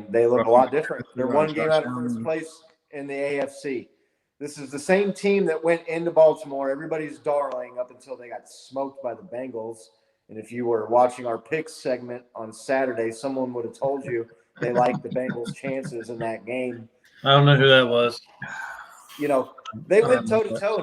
they look a lot different. They're one game out of first place in the AFC. This is the same team that went into Baltimore, everybody's darling, up until they got smoked by the Bengals. And if you were watching our picks segment on Saturday, someone would have told you they liked the Bengals' chances in that game. I don't know who that was. They went toe to toe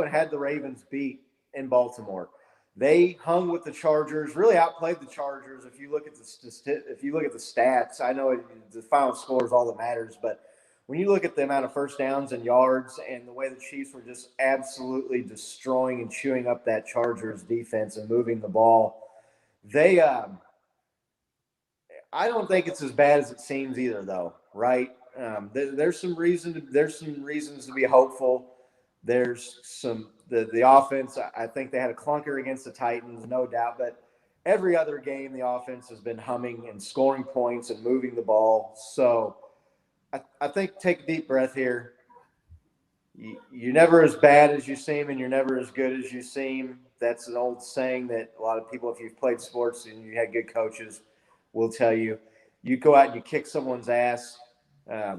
and had the Ravens beat in Baltimore. They hung with the Chargers, really outplayed the Chargers. If you look at the stats, I know the final score is all that matters, but when you look at the amount of first downs and yards and the way the Chiefs were just absolutely destroying and chewing up that Chargers defense and moving the ball, I don't think it's as bad as it seems either, though, right? There's some reasons to be hopeful. There's the offense. I think they had a clunker against the Titans, no doubt, but every other game the offense has been humming and scoring points and moving the ball. So I think take a deep breath here. You're never as bad as you seem, and you're never as good as you seem. That's an old saying that a lot of people, if you've played sports and you had good coaches, will tell you. You go out and you kick someone's ass. I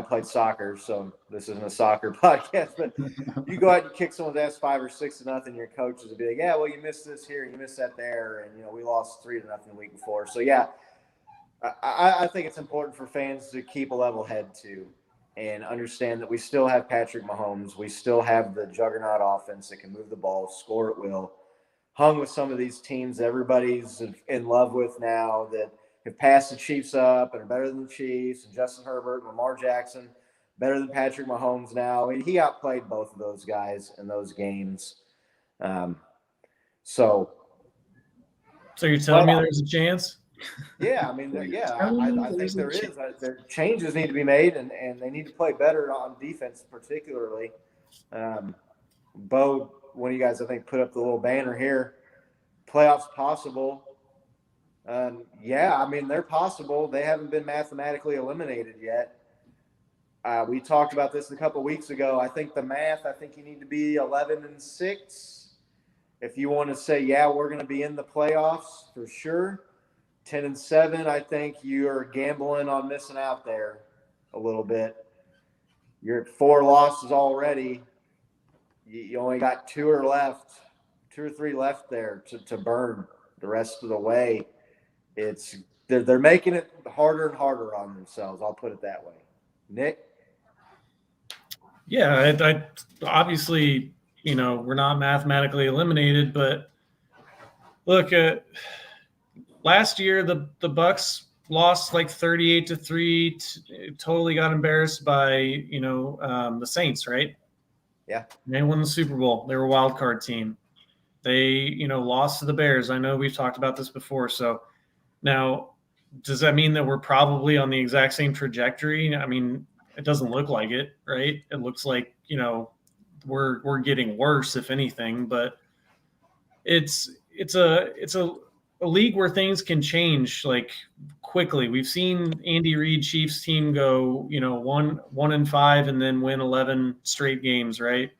played soccer, so this isn't a soccer podcast, but you go out and you kick someone's ass 5 or 6-0, your coaches will be like, yeah, well, you missed this here, you missed that there, and we lost 3-0 the week before. So yeah, I think it's important for fans to keep a level head too, and understand that we still have Patrick Mahomes, we still have the juggernaut offense that can move the ball, score at will, hung with some of these teams everybody's in love with now that have passed the Chiefs up and are better than the Chiefs, and Justin Herbert and Lamar Jackson, better than Patrick Mahomes now. I mean, he outplayed both of those guys in those games. So you're telling me there's a chance? Yeah, I mean, I think there is. There changes need to be made, and they need to play better on defense, particularly. Bo, one of you guys, I think, put up the little banner here. Playoffs possible. Yeah, I mean, they're possible. They haven't been mathematically eliminated yet. We talked about this a couple weeks ago. I think you need to be 11-6. If you want to say, yeah, we're going to be in the playoffs for sure. 10-7, I think you're gambling on missing out there a little bit. You're at 4 losses already. You only got 2 or 3 left there to burn the rest of the way. They're making it harder and harder on themselves. I'll put it that way. Nick? Yeah, I obviously, we're not mathematically eliminated, but look, last year the Bucks lost like 38-3, totally got embarrassed by the Saints, right? Yeah. They won the Super Bowl. They were a wild card team. They lost to the Bears. I know we've talked about this before. So now, does that mean that we're probably on the exact same trajectory? I mean, it doesn't look like it, right? It looks like, we're getting worse, if anything, but it's a league where things can change like quickly. We've seen Andy Reid Chiefs team go, 1-5 and then win 11 straight games, right?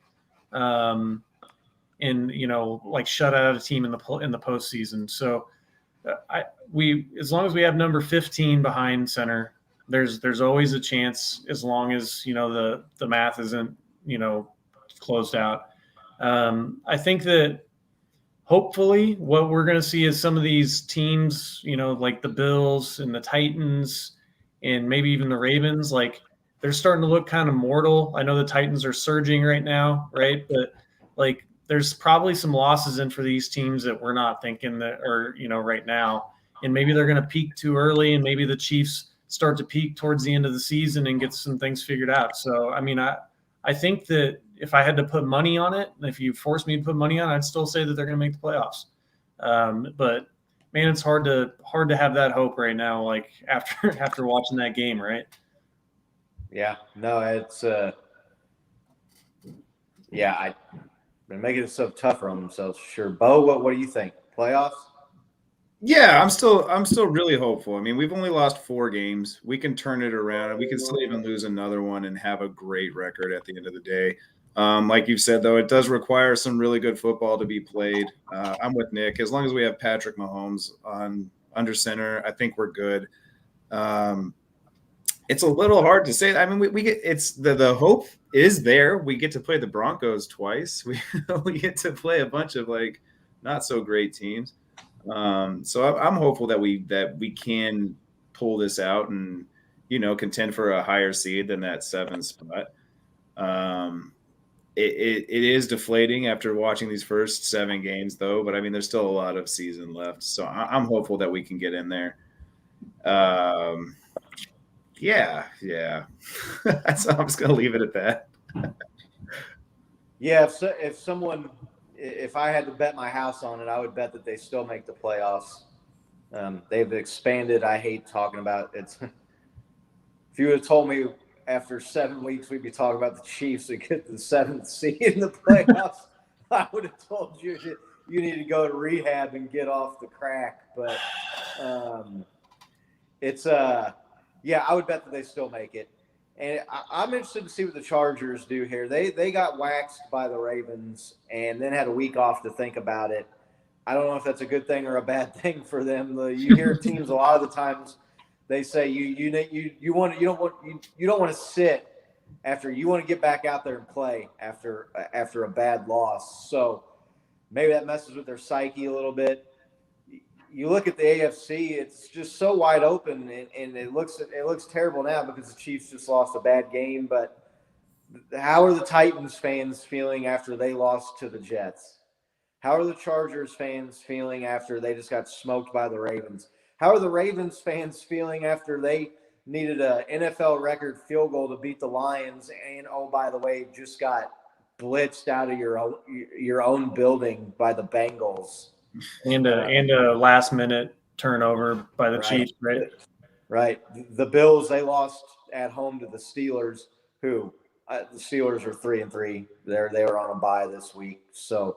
And like shut out a team in the postseason. So as long as we have number 15 behind center, there's always a chance, as long as the math isn't closed out. I think that hopefully what we're going to see is some of these teams, like the Bills and the Titans and maybe even the Ravens, like they're starting to look kind of mortal. I know the Titans are surging right now, right? But like there's probably some losses in for these teams that we're not thinking that are, right now. And maybe they're going to peak too early, and maybe the Chiefs start to peak towards the end of the season and get some things figured out. So, I mean, I think that if I had to put money on it, if you forced me to put money on it, I'd still say that they're going to make the playoffs. But man, it's hard to have that hope right now, like after watching that game, right? Yeah, no, it's they're making it so tougher on themselves. Sure, Bo, what do you think? Playoffs? Yeah, I'm still really hopeful. I mean, we've only lost 4 games. We can turn it around, and we can still even lose another one and have a great record at the end of the day. Like you've said, though, it does require some really good football to be played. I'm with Nick. As long as we have Patrick Mahomes under center, I think we're good. It's a little hard to say. I mean, we get it's the hope is there. We get to play the Broncos twice. We get to play a bunch of like not so great teams. So I'm hopeful that we can pull this out and contend for a higher seed than that 7 spot. It is deflating after watching these first 7 games, though. But I mean, there's still a lot of season left, so I'm hopeful that we can get in there. Yeah. So I'm just gonna leave it at that. Yeah, if I had to bet my house on it, I would bet that they still make the playoffs. They've expanded. I hate talking about it. If you would have told me after 7 weeks we'd be talking about the Chiefs to get the 7th seed in the playoffs, I would have told you that you need to go to rehab and get off the crack. But I would bet that they still make it. And I'm interested to see what the Chargers do here. They got waxed by the Ravens and then had a week off to think about it. I don't know if that's a good thing or a bad thing for them. You hear teams a lot of the times they say you don't want to sit after you want to get back out there and play after a bad loss. So maybe that messes with their psyche a little bit. You look at the AFC; it's just so wide open, and it looks terrible now because the Chiefs just lost a bad game. But how are the Titans fans feeling after they lost to the Jets? How are the Chargers fans feeling after they just got smoked by the Ravens? How are the Ravens fans feeling after they needed an NFL record field goal to beat the Lions, and oh, by the way, just got blitzed out of your own building by the Bengals? And a last minute turnover by the Chiefs, right? Right. The Bills, they lost at home to the Steelers, who the Steelers are 3-3. They were on a bye this week, so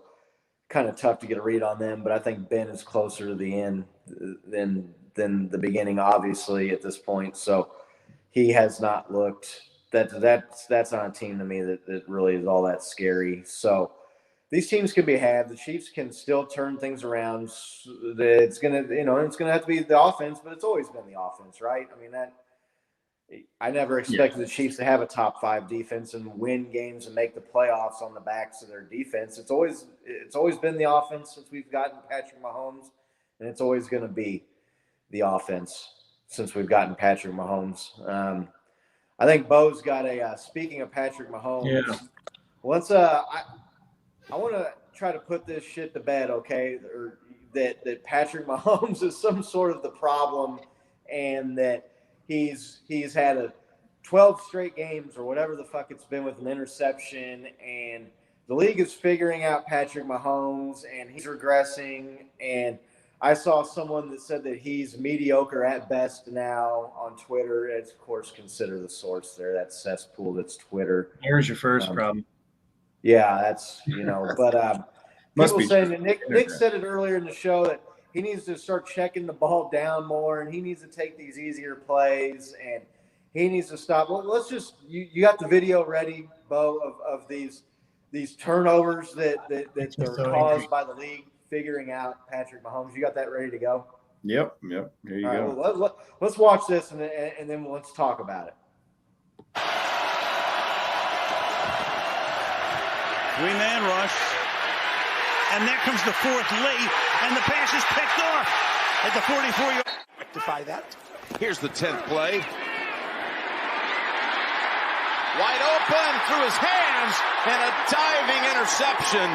kind of tough to get a read on them. But I think Ben is closer to the end than the beginning, obviously, at this point. So he has not looked. That's not a team to me that really is all that scary. So these teams can be had. The Chiefs can still turn things around. It's gonna have to be the offense, but it's always been the offense, right? I mean, I never expected the Chiefs to have a top 5 defense and win games and make the playoffs on the backs of their defense. It's always been the offense since we've gotten Patrick Mahomes, and it's always going to be the offense since we've gotten Patrick Mahomes. I think Bo's got a. Speaking of Patrick Mahomes, let's I want to try to put this shit to bed, okay? Or that Patrick Mahomes is some sort of the problem, and that he's had 12 straight games or whatever the fuck it's been with an interception, and the league is figuring out Patrick Mahomes, and he's regressing. And I saw someone that said that he's mediocre at best now on Twitter. It's, of course, consider the source there. That cesspool that's Twitter. Here's your first problem. Yeah, that's, but Must people be saying true. that Nick said it earlier in the show that he needs to start checking the ball down more, and he needs to take these easier plays, and he needs to stop. Well, let's just you got the video ready, Bo, of these turnovers that are caused by the league figuring out Patrick Mahomes. You got that ready to go? Yep. Here you All go. right, well, let's watch this and then let's talk about it. 3-man rush. And there comes the fourth late, and the pass is picked off at the 44-yard. Rectify that. Here's the 10th play. Wide open through his hands, and a diving interception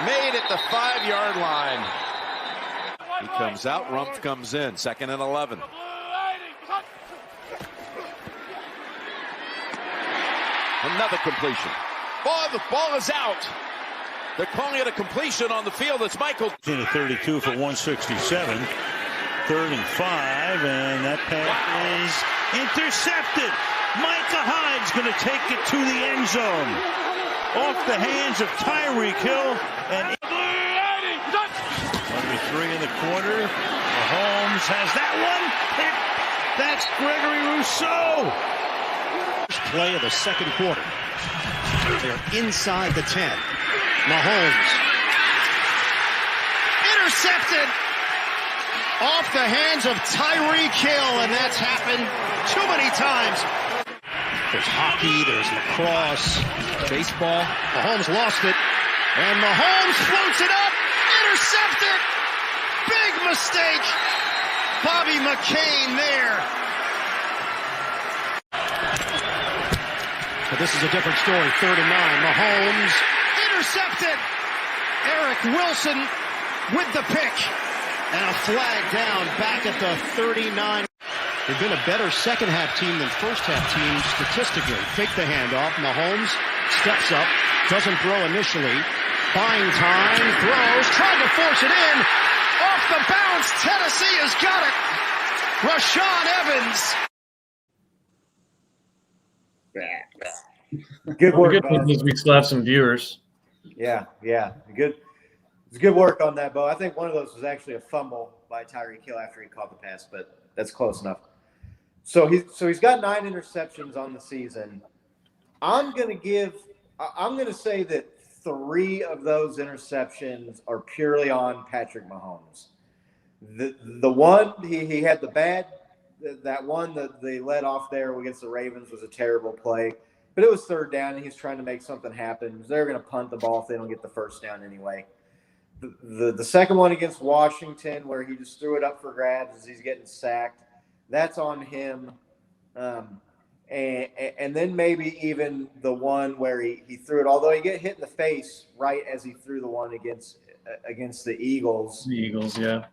made at the 5-yard line. He comes out, Rumpf comes in, 2nd and 11. Another completion. The ball is out. They're calling it a completion on the field. It's Michael. In the 32 for 167. 3rd and 5, and that pass is intercepted. Micah Hyde's going to take it to the end zone. Off the hands of Tyree Kill. And number 3 in the corner. Mahomes has that one. That's Gregory Rousseau. First play of the second quarter. They're inside the 10. Mahomes. Intercepted. Off the hands of Tyree Kill, and that's happened too many times. There's hockey, there's lacrosse, baseball. Mahomes lost it, and Mahomes floats it up. Intercepted. Big mistake. Bobby McCain there. But this is a different story. 3rd and 9. Mahomes intercepted. Eric Wilson with the pick. And a flag down back at the 39. They've been a better second-half team than first-half team statistically. Fake the handoff. Mahomes steps up. Doesn't throw initially. Buying time. Throws. Trying to force it in. Off the bounce. Tennessee has got it. Rashaan Evans. Good work, Good Bo. thing is we still have some viewers. Yeah. Good. It's good work on that, Bo. I think one of those was actually a fumble by Tyree Kill after he caught the pass, but that's close enough. So he's got 9 interceptions on the season. I'm going to say that 3 of those interceptions are purely on Patrick Mahomes. The one he had that one that they let off there against the Ravens was a terrible play, but it was 3rd down and he's trying to make something happen. They're going to punt the ball if they don't get the first down anyway. The second one against Washington where he just threw it up for grabs as he's getting sacked, that's on him. And then maybe even the one where he threw it, although he get hit in the face right as he threw the one against the Eagles. The Eagles, yeah.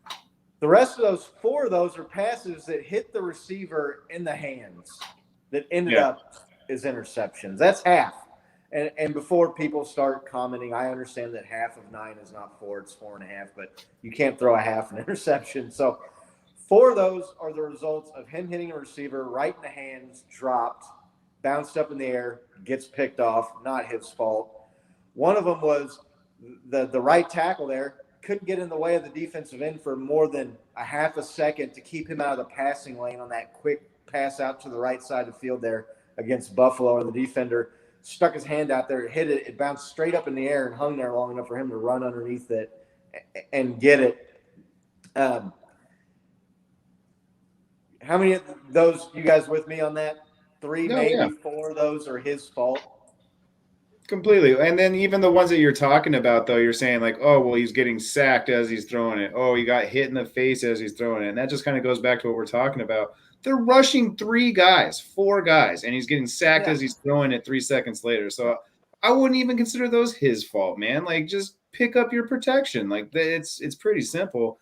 The rest of those 4 of those are passes that hit the receiver in the hands that ended up as interceptions. That's half. And before people start commenting, I understand that half of 9 is not 4, it's 4.5, but you can't throw a half an interception. So 4 of those are the results of him hitting a receiver right in the hands, dropped, bounced up in the air, gets picked off, not his fault. One of them was the right tackle there, couldn't get in the way of the defensive end for more than a half a second to keep him out of the passing lane on that quick pass out to the right side of the field there against Buffalo, and the defender stuck his hand out there, hit it, it bounced straight up in the air and hung there long enough for him to run underneath it and get it. How many of those, you guys with me on that? 3, maybe 4 of those are his fault? Completely. And then even the ones that you're talking about, though, you're saying like, oh, well, he's getting sacked as he's throwing it. Oh, he got hit in the face as he's throwing it. And that just kind of goes back to what we're talking about. They're rushing 3 guys, 4 guys, and he's getting sacked as he's throwing it 3 seconds later. So I wouldn't even consider those his fault, man. Like, just pick up your protection. Like, it's pretty simple.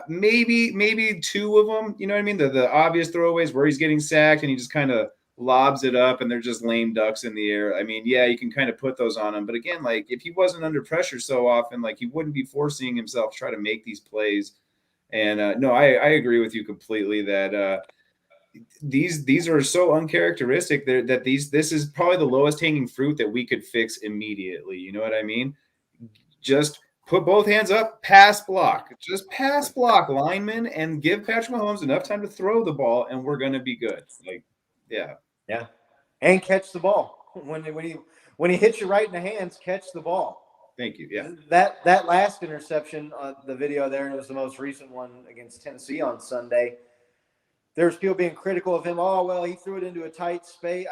Maybe 2 of them, you know what I mean? The obvious throwaways where he's getting sacked and he just kind of lobs it up and they're just lame ducks in the air. I mean, yeah, you can kind of put those on him. But again, like if he wasn't under pressure so often, like he wouldn't be forcing himself to try to make these plays. And no, I agree with you completely that these are so uncharacteristic that this is probably the lowest hanging fruit that we could fix immediately. You know what I mean? Just put both hands up, pass block, just pass block linemen, and give Patrick Mahomes enough time to throw the ball, and we're gonna be good. Like, yeah, and catch the ball when he hits you right in the hands. Catch the ball. thank you. Yeah, That last interception on the video there, and it was the most recent one against Tennessee on Sunday. There's people being critical of him. Oh, well, he threw it into a tight space.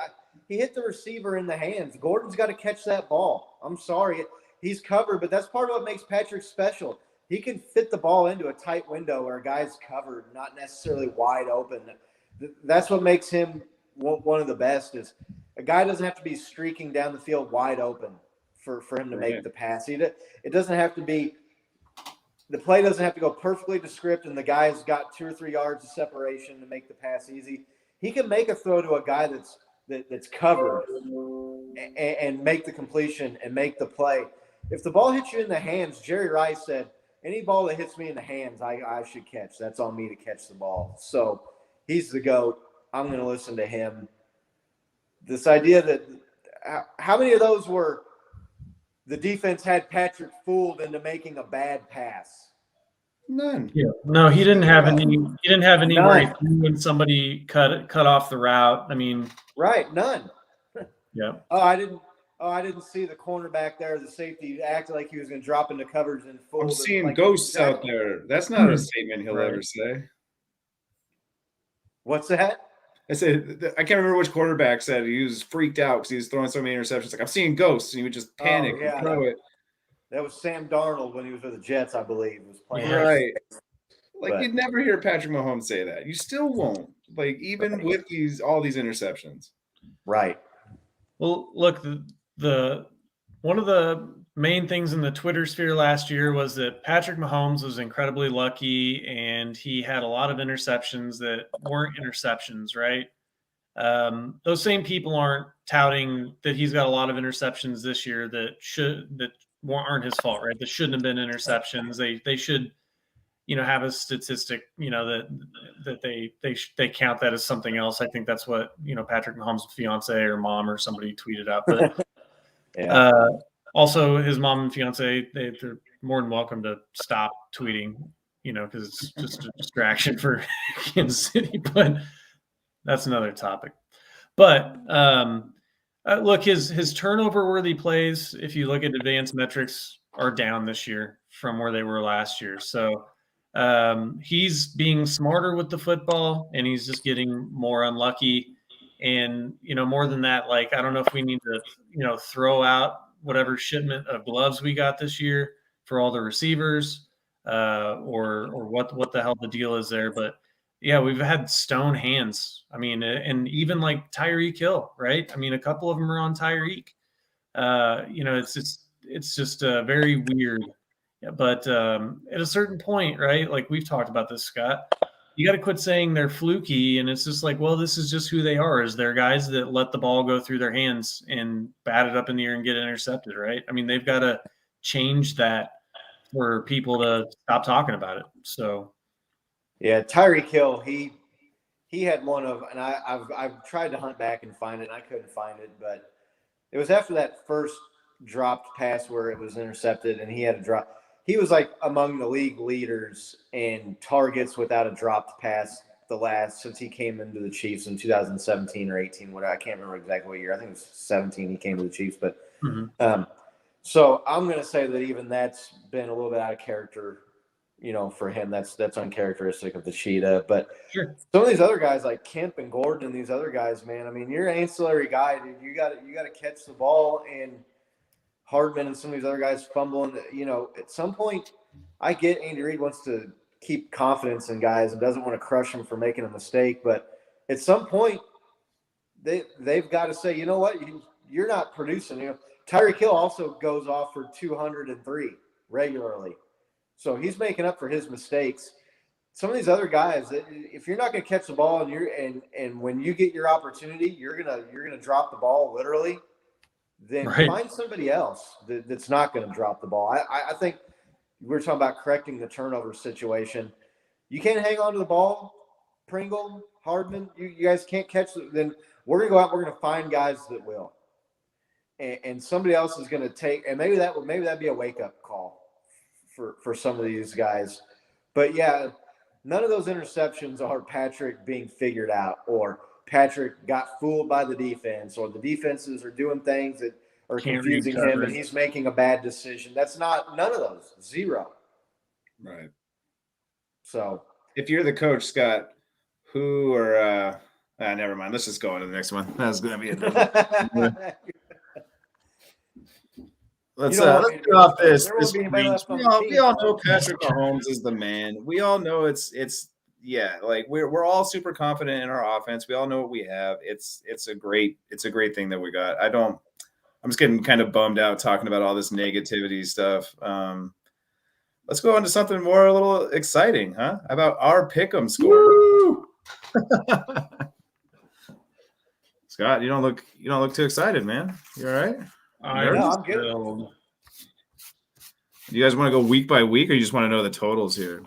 He hit the receiver in the hands. Gordon's got to catch that ball. I'm sorry. He's covered, but that's part of what makes Patrick special. He can fit the ball into a tight window where a guy's covered, not necessarily wide open. That's what makes him one of the best is a guy doesn't have to be streaking down the field wide open for him to make the pass. It doesn't have to be – the play doesn't have to go perfectly to script and the guy's got 2 or 3 yards of separation to make the pass easy. He can make a throw to a guy that's covered and make the completion and make the play. If the ball hits you in the hands, Jerry Rice said, any ball that hits me in the hands, I should catch. That's on me to catch the ball. So he's the GOAT. I'm going to listen to him. This idea that how many of those were the defense had Patrick fooled into making a bad pass? none. Yeah. No, he didn't have any. He didn't have any where he None. threw when somebody cut off the route. I mean, Right, none. yeah. I didn't see the cornerback there. The safety acted like he was going to drop into coverage and fool. I'm seeing like, ghosts out exactly. there. That's not a statement he'll Right. ever say. What's that? I said, I can't remember which quarterback said he was freaked out because he was throwing so many interceptions. Like, I'm seeing ghosts, and he would just panic yeah, and throw it. That was Sam Darnold when he was with the Jets, I believe. Was playing Right. Like, But- you'd never hear Patrick Mahomes say that. You still won't. Like, even with all these interceptions. Right. Well, look, the one of the main things in the Twitter sphere last year was that Patrick Mahomes was incredibly lucky and he had a lot of interceptions that weren't interceptions, right? Those same people aren't touting that he's got a lot of interceptions this year that aren't his fault, right? That shouldn't have been interceptions. They should, have a statistic, that they count that as something else. I think that's what Patrick Mahomes' fiance or mom or somebody tweeted out. But Yeah. Also, his mom and fiance, they're more than welcome to stop tweeting, because it's just a distraction for Kansas City. But that's another topic. But look, his turnover-worthy plays, if you look at advanced metrics, are down this year from where they were last year. So he's being smarter with the football, and he's just getting more unlucky. And, more than that, like, I don't know if we need to, throw out whatever shipment of gloves we got this year for all the receivers or what the hell the deal is there. But, yeah, we've had stone hands. I mean, and even like Tyree Kill, right? I mean, a couple of them are on Tyreek. It's just very weird. Yeah, but at a certain point, right, like we've talked about this, Scott, you got to quit saying they're fluky. And it's just like, well, this is just who they are. Is they're guys that let the ball go through their hands and bat it up in the air and get intercepted, right? I mean, they've got to change that for people to stop talking about it. So, Yeah, Tyree Kill, he had one of, and I've tried to hunt back and find it, and I couldn't find it, but it was after that first dropped pass where it was intercepted, and he had a drop. He was like among the league leaders in targets without a dropped pass since he came into the Chiefs in 2017 or 18. I can't remember exactly what year. I think it was 17 he came to the Chiefs. But so I'm going to say that even that's been a little bit out of character, for him. That's uncharacteristic of the Cheetah. But sure. Some of these other guys like Kemp and Gordon and these other guys, man, I mean, you're an ancillary guy, dude. You got to catch the ball, and Hardman and some of these other guys fumbling. At some point, I get Andy Reid wants to keep confidence in guys and doesn't want to crush them for making a mistake. But at some point, they've got to say, you know what, you're not producing. Tyree Kill also goes off for 203 regularly. So he's making up for his mistakes. some of these other guys, if you're not going to catch the ball and when you get your opportunity, you're gonna drop the ball literally, then Right. find somebody else that's not going to drop the ball. I think we're talking about correcting the turnover situation. You can't hang on to the ball, Pringle, Hardman. You guys can't catch it. Then we're going to go out. We're going to find guys that will, and somebody else is going to take. And maybe that'd be a wake up call for some of these guys. But yeah, none of those interceptions are Patrick being figured out or Patrick got fooled by the defense or the defenses are doing things that are confusing him and he's making a bad decision. That's not none of those. Zero. Right. So if you're the coach, Scott, who or never mind. Let's just go on to the next one. That's going to be another. Let's get off this. We all know Patrick Mahomes is the man. We all know it's like we're all super confident in our offense. We all know what we have. It's a great thing that we got. I'm just getting kind of bummed out talking about all this negativity stuff. Let's go on to something more a little exciting, huh? About our pick'em score. Scott, you don't look too excited, man. You all right? I'm good. You guys want to go week by week, or you just want to know the totals here?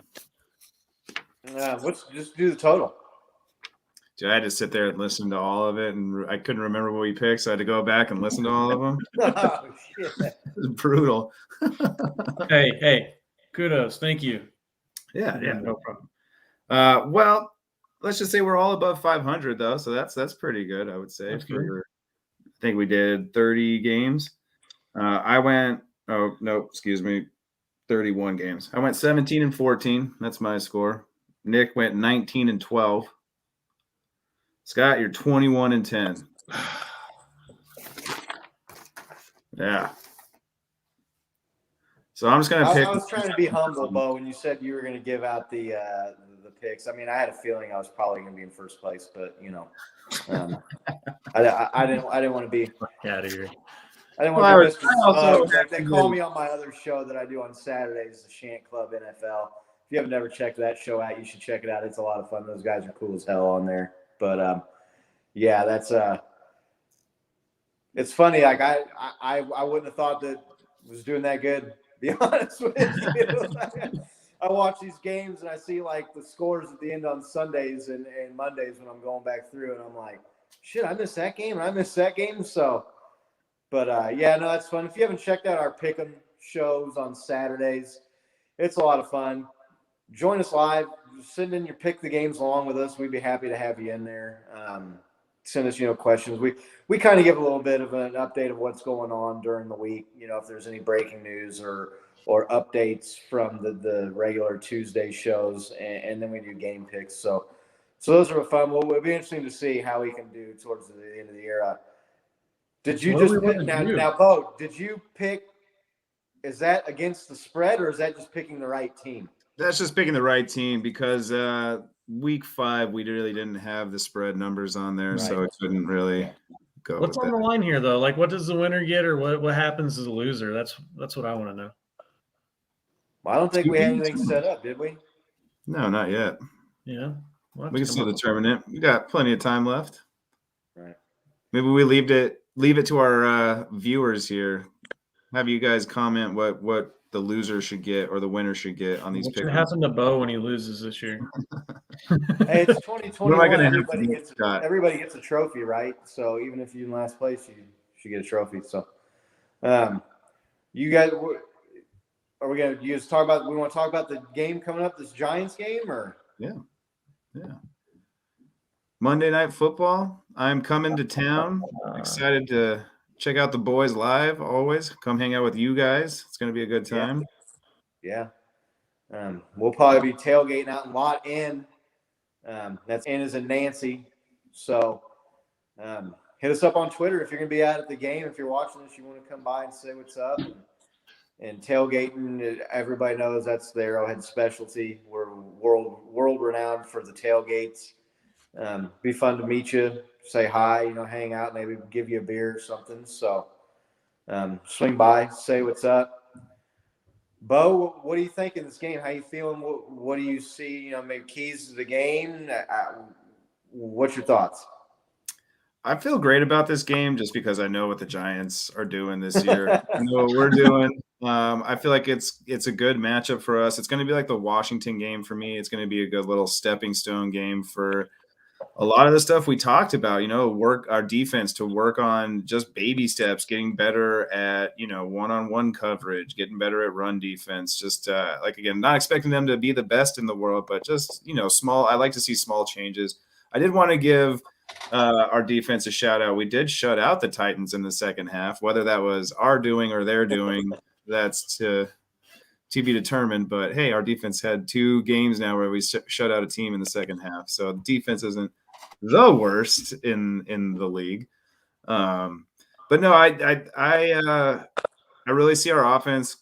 Let's just do the total. Dude, I had to sit there and listen to all of it, and I couldn't remember what we picked, so I had to go back and listen to all of them. Oh, shit. It was brutal. Hey, kudos. Thank you. Yeah, no problem. Well, let's just say we're all above 500, though, so that's pretty good, I would say. I think we did 30 games. I went – oh, no, excuse me, 31 games. I went 17-14. That's my score. Nick went 19-12. Scott, you're 21-10. Yeah. So I'm just going to pick – I was trying to be humble, Bo, when you said you were going to give out the picks. I mean, I had a feeling I was probably going to be in first place, but, I didn't want to be out of here. I didn't want to be Mr. Smug. They call me on my other show that I do on Saturdays, the Shant Club NFL. If you have never checked that show out, you should check it out. It's a lot of fun. Those guys are cool as hell on there. But yeah, that's it's funny. Like I wouldn't have thought that it was doing that good. To be honest with you, I watch these games and I see like the scores at the end on Sundays and Mondays when I'm going back through, and I'm like, shit, I missed that game and I missed that game. So. But, yeah, no, that's fun. If you haven't checked out our Pick'em shows on Saturdays, it's a lot of fun. Join us live. Send in your pick the games along with us. We'd be happy to have you in there. Send us, questions. We kind of give a little bit of an update of what's going on during the week, if there's any breaking news or updates from the regular Tuesday shows, and then we do game picks. So those are fun. Well, it'll be interesting to see how we can do towards the end of the year. Did you just pick now, Bo? Did you pick? Is that against the spread, or is that just picking the right team? That's just picking the right team because week 5 we really didn't have the spread numbers on there, so it couldn't really go. What's on the line here, though? Like, what does the winner get, or what happens to the loser? That's what I want to know. Well, I don't think we had anything set up, did we? No, not yet. Yeah, we can still determine it. We got plenty of time left. Right. Maybe we leave it to our viewers here. Have you guys comment what the loser should get or the winner should get on these picks. What happened to Bo when he loses this year? Hey, it's 2021. What am I gonna everybody gets a trophy, right? So even if you're in last place, you should get a trophy. So, you guys, are we gonna? You guys talk about? We want to talk about the game coming up, this Giants game, or yeah. Monday Night Football. I'm coming to town. Excited to check out the boys live. Always come hang out with you guys. It's going to be a good time. Yeah. We'll probably be tailgating out in Lot N. That's N as in Nancy. So hit us up on Twitter if you're going to be out at the game. If you're watching this, you want to come by and say what's up. And tailgating, everybody knows that's the Arrowhead specialty. We're world renowned for the tailgates. Be fun to meet you, say hi, hang out, maybe give you a beer or something. So swing by, say what's up. Bo, what do you think in this game? How you feeling? What do you see? Maybe keys to the game. What's your thoughts? I feel great about this game just because I know what the Giants are doing this year. I know what we're doing. I feel like it's a good matchup for us. It's going to be like the Washington game for me. It's going to be a good little stepping stone game for a lot of the stuff we talked about, work our defense to work on just baby steps, getting better at, one-on-one coverage, getting better at run defense. Just again, not expecting them to be the best in the world, but just, small. I like to see small changes. I did want to give our defense a shout out. We did shut out the Titans in the second half, whether that was our doing or their doing, that's to be determined. But hey, our defense had 2 games now where we shut out a team in the second half. So defense isn't the worst in the league. But no, I really see our offense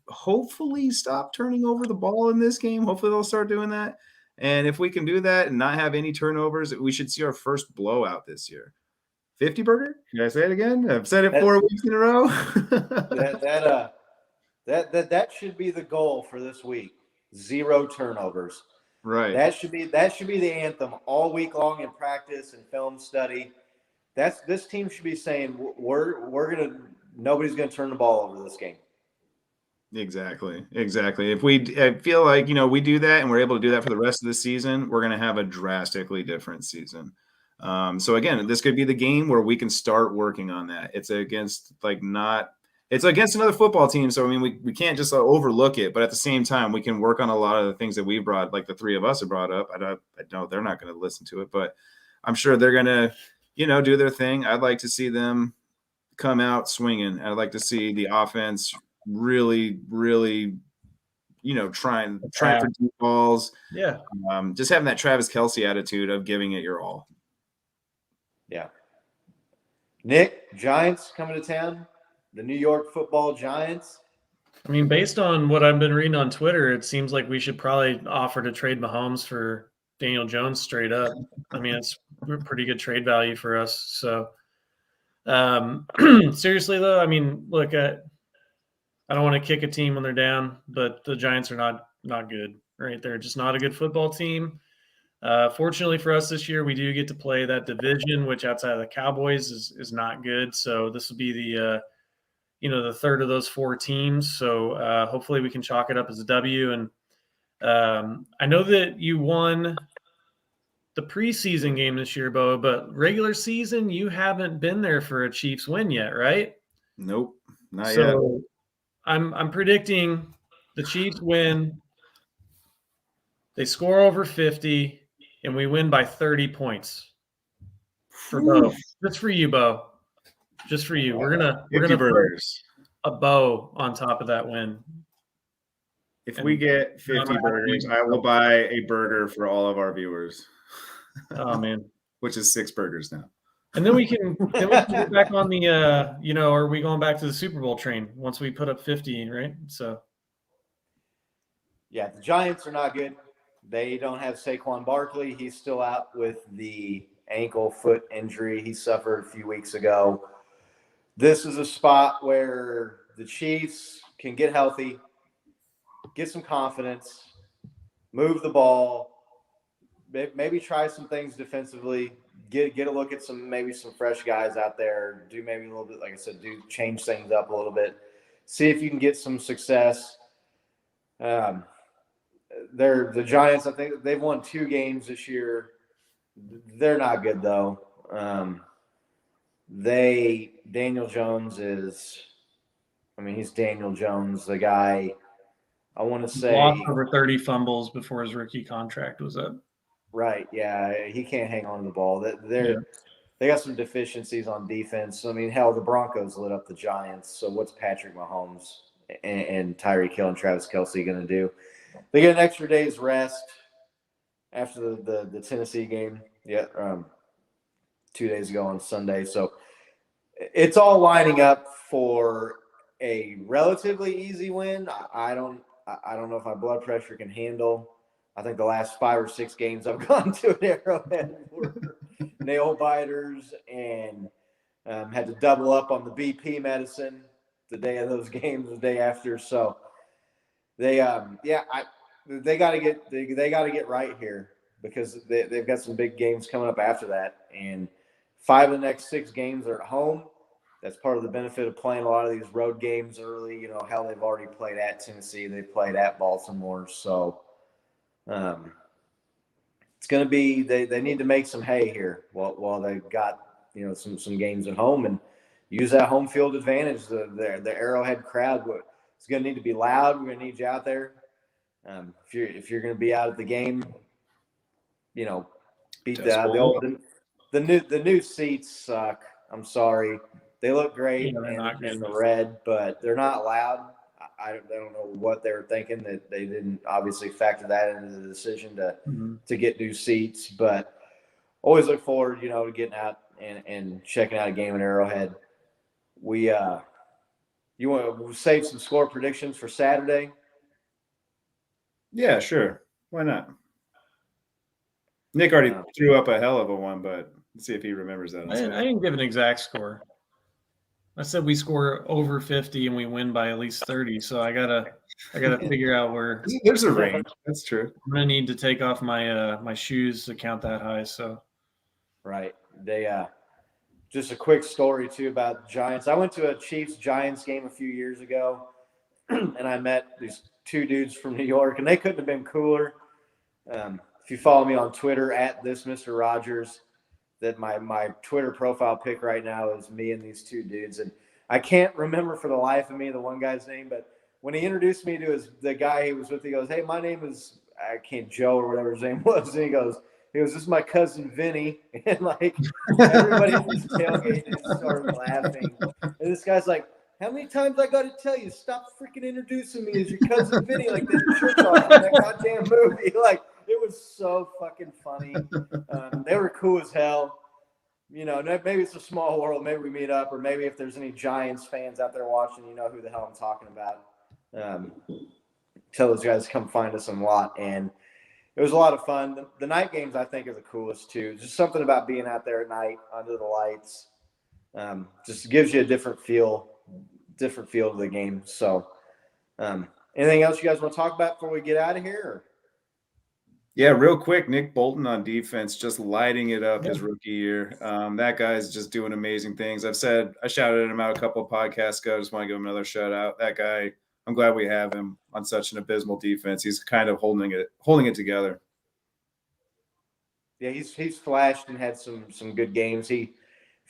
hopefully stop turning over the ball in this game. Hopefully they'll start doing that. And if we can do that and not have any turnovers, we should see our first blowout this year. 50 burger? Can I say it again? I've said it 4 weeks in a row. That should be the goal for this week. 0 turnovers. Right. That should be the anthem all week long in practice and film study. This team should be saying nobody's gonna turn the ball over this game. Exactly. I feel like, we do that and we're able to do that for the rest of the season, we're going to have a drastically different season. So again, this could be the game where we can start working on that. It's against another football team. So, I mean, we can't just overlook it, but at the same time, we can work on a lot of the things that we brought, like the 3 of us have brought up. I know they're not going to listen to it, but I'm sure they're going to, do their thing. I'd like to see them come out swinging. I'd like to see the offense really, trying for deep balls. Yeah. Just having that Travis Kelce attitude of giving it your all. Yeah. Nick, Giants coming to town. The New York Football Giants. I mean, based on what I've been reading on Twitter, it seems like we should probably offer to trade Mahomes for Daniel Jones straight up. I mean, it's pretty good trade value for us. So, seriously though, I mean, look, I don't want to kick a team when they're down, but the Giants are not good, right? They're just not a good football team. Fortunately for us this year, we do get to play that division, which outside of the Cowboys is not good. So this will be the third of those 4 teams. So hopefully we can chalk it up as a W. And I know that you won the preseason game this year, Bo, but regular season, you haven't been there for a Chiefs win yet, right? Nope, not yet. I'm predicting the Chiefs win. They score over 50, and we win by 30 points. For Bo, just for you, Bo. Just for you. We're gonna put a bow on top of that win. If we get 50 burgers, I will buy a burger for all of our viewers. Oh man, which is 6 burgers now. And then we can get back on the are we going back to the Super Bowl train once we put up 50, right? So yeah, the Giants are not good. They don't have Saquon Barkley. He's still out with the ankle foot injury he suffered a few weeks ago. This is a spot where the Chiefs can get healthy, get some confidence, move the ball, maybe try some things defensively, get a look at some fresh guys out there, do maybe a little bit, like I said, change things up a little bit, see if you can get some success. The Giants, I think they've won 2 games this year. They're not good though. Daniel Jones he's Daniel Jones, the guy. I want to say lost over 30 fumbles before his rookie contract was up. Right, yeah, he can't hang on to the ball. They got some deficiencies on defense. I mean, hell, the Broncos lit up the Giants. So what's Patrick Mahomes and Tyree Kill and Travis Kelce going to do? They get an extra day's rest after the Tennessee game. Yeah, 2 days ago on Sunday. So it's all lining up for a relatively easy win. I don't know if my blood pressure can handle. I think the last 5 or 6 games I've gone to an Arrowhead were nail biters and had to double up on the BP medicine the day of those games, the day after. So They they got to get right here because they've got some big games coming up after that, and 5 of the next 6 games are at home. That's part of the benefit of playing a lot of these road games early. You know how they've already played at Tennessee, they've played at Baltimore, so it's going to be they need to make some hay here while they've got some games at home and use that home field advantage. The Arrowhead crowd is going to need to be loud. We're going to need you out there. If you're going to be out at the game, beat the new seats suck. I'm sorry. They look great in the red, but they're not loud. I don't know what they were thinking, that they didn't obviously factor that into the decision to get new seats. But always look forward, to getting out and checking out a game at Arrowhead. You want to save some score predictions for Saturday? Yeah, sure. Why not? Nick already threw up a hell of a one, but let's see if he remembers that. I didn't give an exact score. I said we score over 50 and we win by at least 30. So I gotta figure out where. There's a range. That's true. I'm gonna need to take off my my shoes to count that high. So, right. They just a quick story too about Giants. I went to a Chiefs Giants game a few years ago, and I met these 2 dudes from New York, and they couldn't have been cooler. If you follow me on Twitter at this Mr. Rogers, that my Twitter profile pic right now is me and these 2 dudes. And I can't remember for the life of me the one guy's name, but when he introduced me to the guy he was with, he goes, "Hey, my name is Joe," or whatever his name was. And he goes, "This is my cousin Vinny." And like everybody in this tailgate just started laughing. And this guy's like, "How many times I got to tell you, stop freaking introducing me as your cousin Vinny like that church off in that goddamn movie." Like, it was so fucking funny. They were cool as hell. Maybe it's a small world. Maybe we meet up, or maybe if there's any Giants fans out there watching, you know who the hell I'm talking about. Tell those guys to come find us in lot. And it was a lot of fun. The night games, I think, are the coolest too. Just something about being out there at night under the lights. Just gives you a different feel to the game. So, anything else you guys want to talk about before we get out of here? Or? Yeah, real quick, Nick Bolton on defense, just lighting it up his rookie year. That guy's just doing amazing things. I shouted him out a couple of podcasts ago. I just want to give him another shout out. That guy, I'm glad we have him on such an abysmal defense. He's kind of holding it together. Yeah, he's flashed and had some good games. If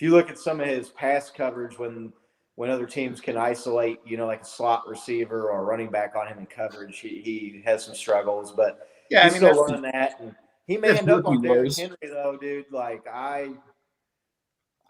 you look at some of his pass coverage when other teams can isolate, like a slot receiver or a running back on him in coverage, he has some struggles, but he's still learning that. And he manned up on Derrick Henry, though, dude. Like, I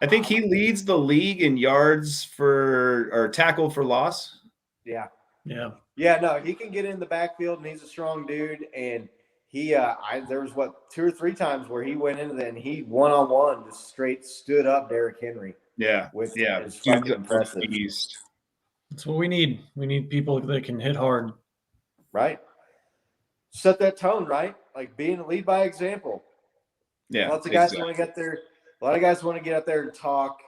think he leads the league in yards or tackle for loss. Yeah. Yeah. No, he can get in the backfield, and he's a strong dude. And he, there was 2 or 3 times where he went into that and he one-on-one just straight stood up Derrick Henry. Yeah. It's fucking impressive. That's what we need. We need people that can hit hard. Right. Set that tone, right? Like lead by example. Yeah. Lots of guys want to get there. A lot of guys want to get out there and talk,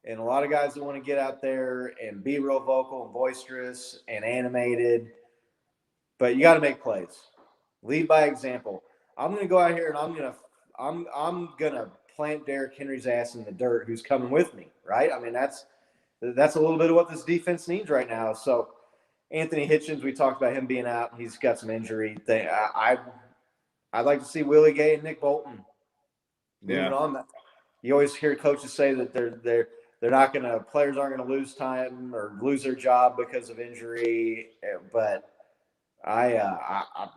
and a lot of guys that want to get out there and be real vocal and boisterous and animated. But you got to make plays. Lead by example. I'm going to go out here and I'm gonna plant Derrick Henry's ass in the dirt. Who's coming with me, right? I mean, that's a little bit of what this defense needs right now. So Anthony Hitchens, we talked about him being out. He's got some injury thing. I'd like to see Willie Gay and Nick Bolton moving on. You always hear coaches say that players aren't going to lose time or lose their job because of injury. But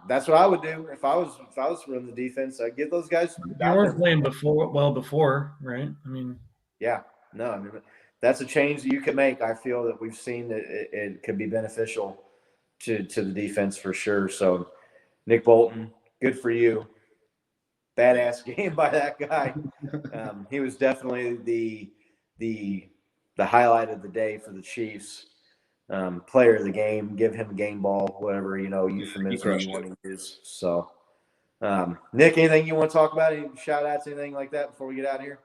that's what I would do if I was running the defense. I'd get those guys. They weren't playing before, right? I mean, yeah, no, I mean, that's a change that you can make. I feel that we've seen that it could be beneficial to the defense for sure. So, Nick Bolton, good for you. Badass game by that guy. He was definitely the highlight of the day for the Chiefs. Player of the game. Give him a game ball, whatever euphemism you want to use. So, Nick, anything you want to talk about? Any shout outs, anything like that before we get out of here?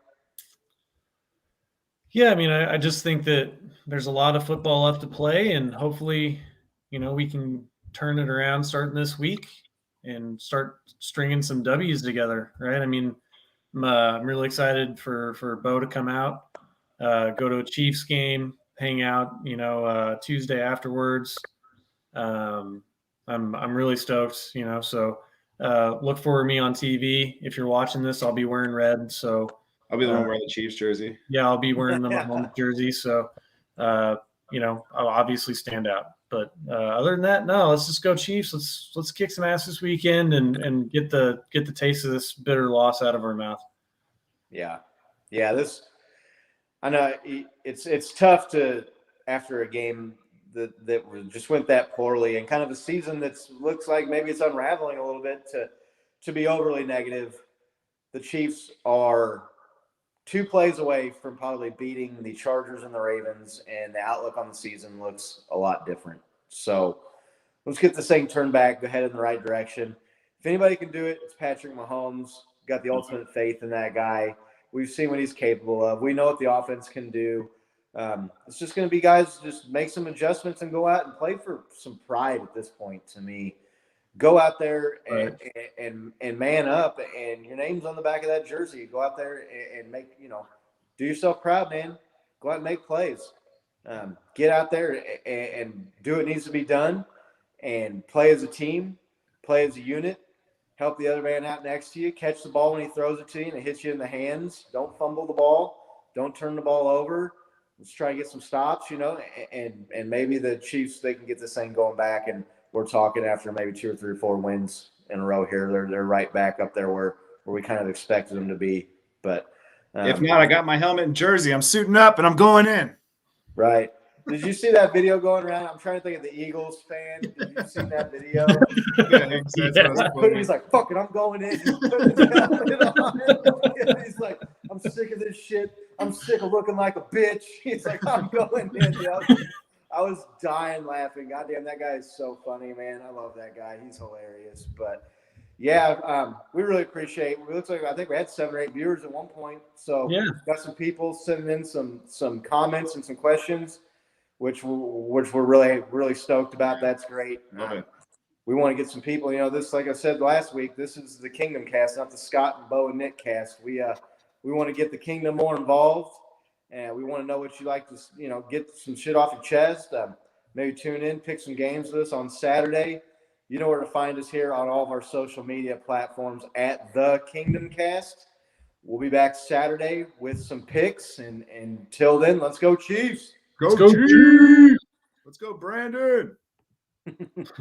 Yeah, I mean, I just think that there's a lot of football left to play, and hopefully, we can turn it around starting this week and start stringing some W's together, right? I mean, I'm really excited for Bo to come out, go to a Chiefs game, hang out, Tuesday afterwards. I'm really stoked, so look for me on TV. If you're watching this, I'll be wearing red. So I'll be the one wearing the Chiefs jersey. yeah, I'll be wearing the Mahomes jersey. So, I'll obviously stand out. But other than that, no, let's just go Chiefs. Let's kick some ass this weekend and get the taste of this bitter loss out of our mouth. Yeah. I know it's tough to, after a game that just went that poorly and kind of a season that looks like maybe it's unraveling a little bit, to be overly negative. The Chiefs are 2 plays away from probably beating the Chargers and the Ravens, and the outlook on the season looks a lot different. So let's get this thing turned back, go head in the right direction. If anybody can do it, it's Patrick Mahomes. Got the ultimate faith in that guy. We've seen what he's capable of. We know what the offense can do. It's just going to be guys just make some adjustments and go out and play for some pride at this point. To me, go out there and man up, and your name's on the back of that jersey. Go out there and make, do yourself proud, man. Go out and make plays. Get out there and do what needs to be done, and play as a team, play as a unit. Help the other man out next to you. Catch the ball when he throws it to you and it hits you in the hands. Don't fumble the ball. Don't turn the ball over. Let's try and get some stops, and maybe the Chiefs, they can get this thing going back. And we're talking after maybe 2 or 3 or 4 wins in a row here. They're right back up there where we kind of expected them to be. But if not, I got my helmet and jersey. I'm suiting up and I'm going in. Right. Did you see that video going around? I'm trying to think of the Eagles fan. Did you see that video? He's like, fuck it, I'm going in. He's like, I'm sick of this shit. I'm sick of looking like a bitch. He's like, I'm going in. I was dying laughing. Goddamn, that guy is so funny, man. I love that guy. He's hilarious. But yeah, we really appreciate it. It looks like I think we had 7 or 8 viewers at one point. So yeah, got some people sending in some comments and some questions, which we're really, really stoked about. That's great. We want to get some people, this, like I said last week, this is the Kingdom cast, not the Scott and Bo and Nick cast. We want to get the Kingdom more involved, and we want to know what you like to, get some shit off your chest. Maybe tune in, pick some games with us on Saturday. You know where to find us here on all of our social media platforms at the Kingdom Cast. We'll be back Saturday with some picks, and until then, let's go Chiefs. Go Chiefs! Let's go, Brandon.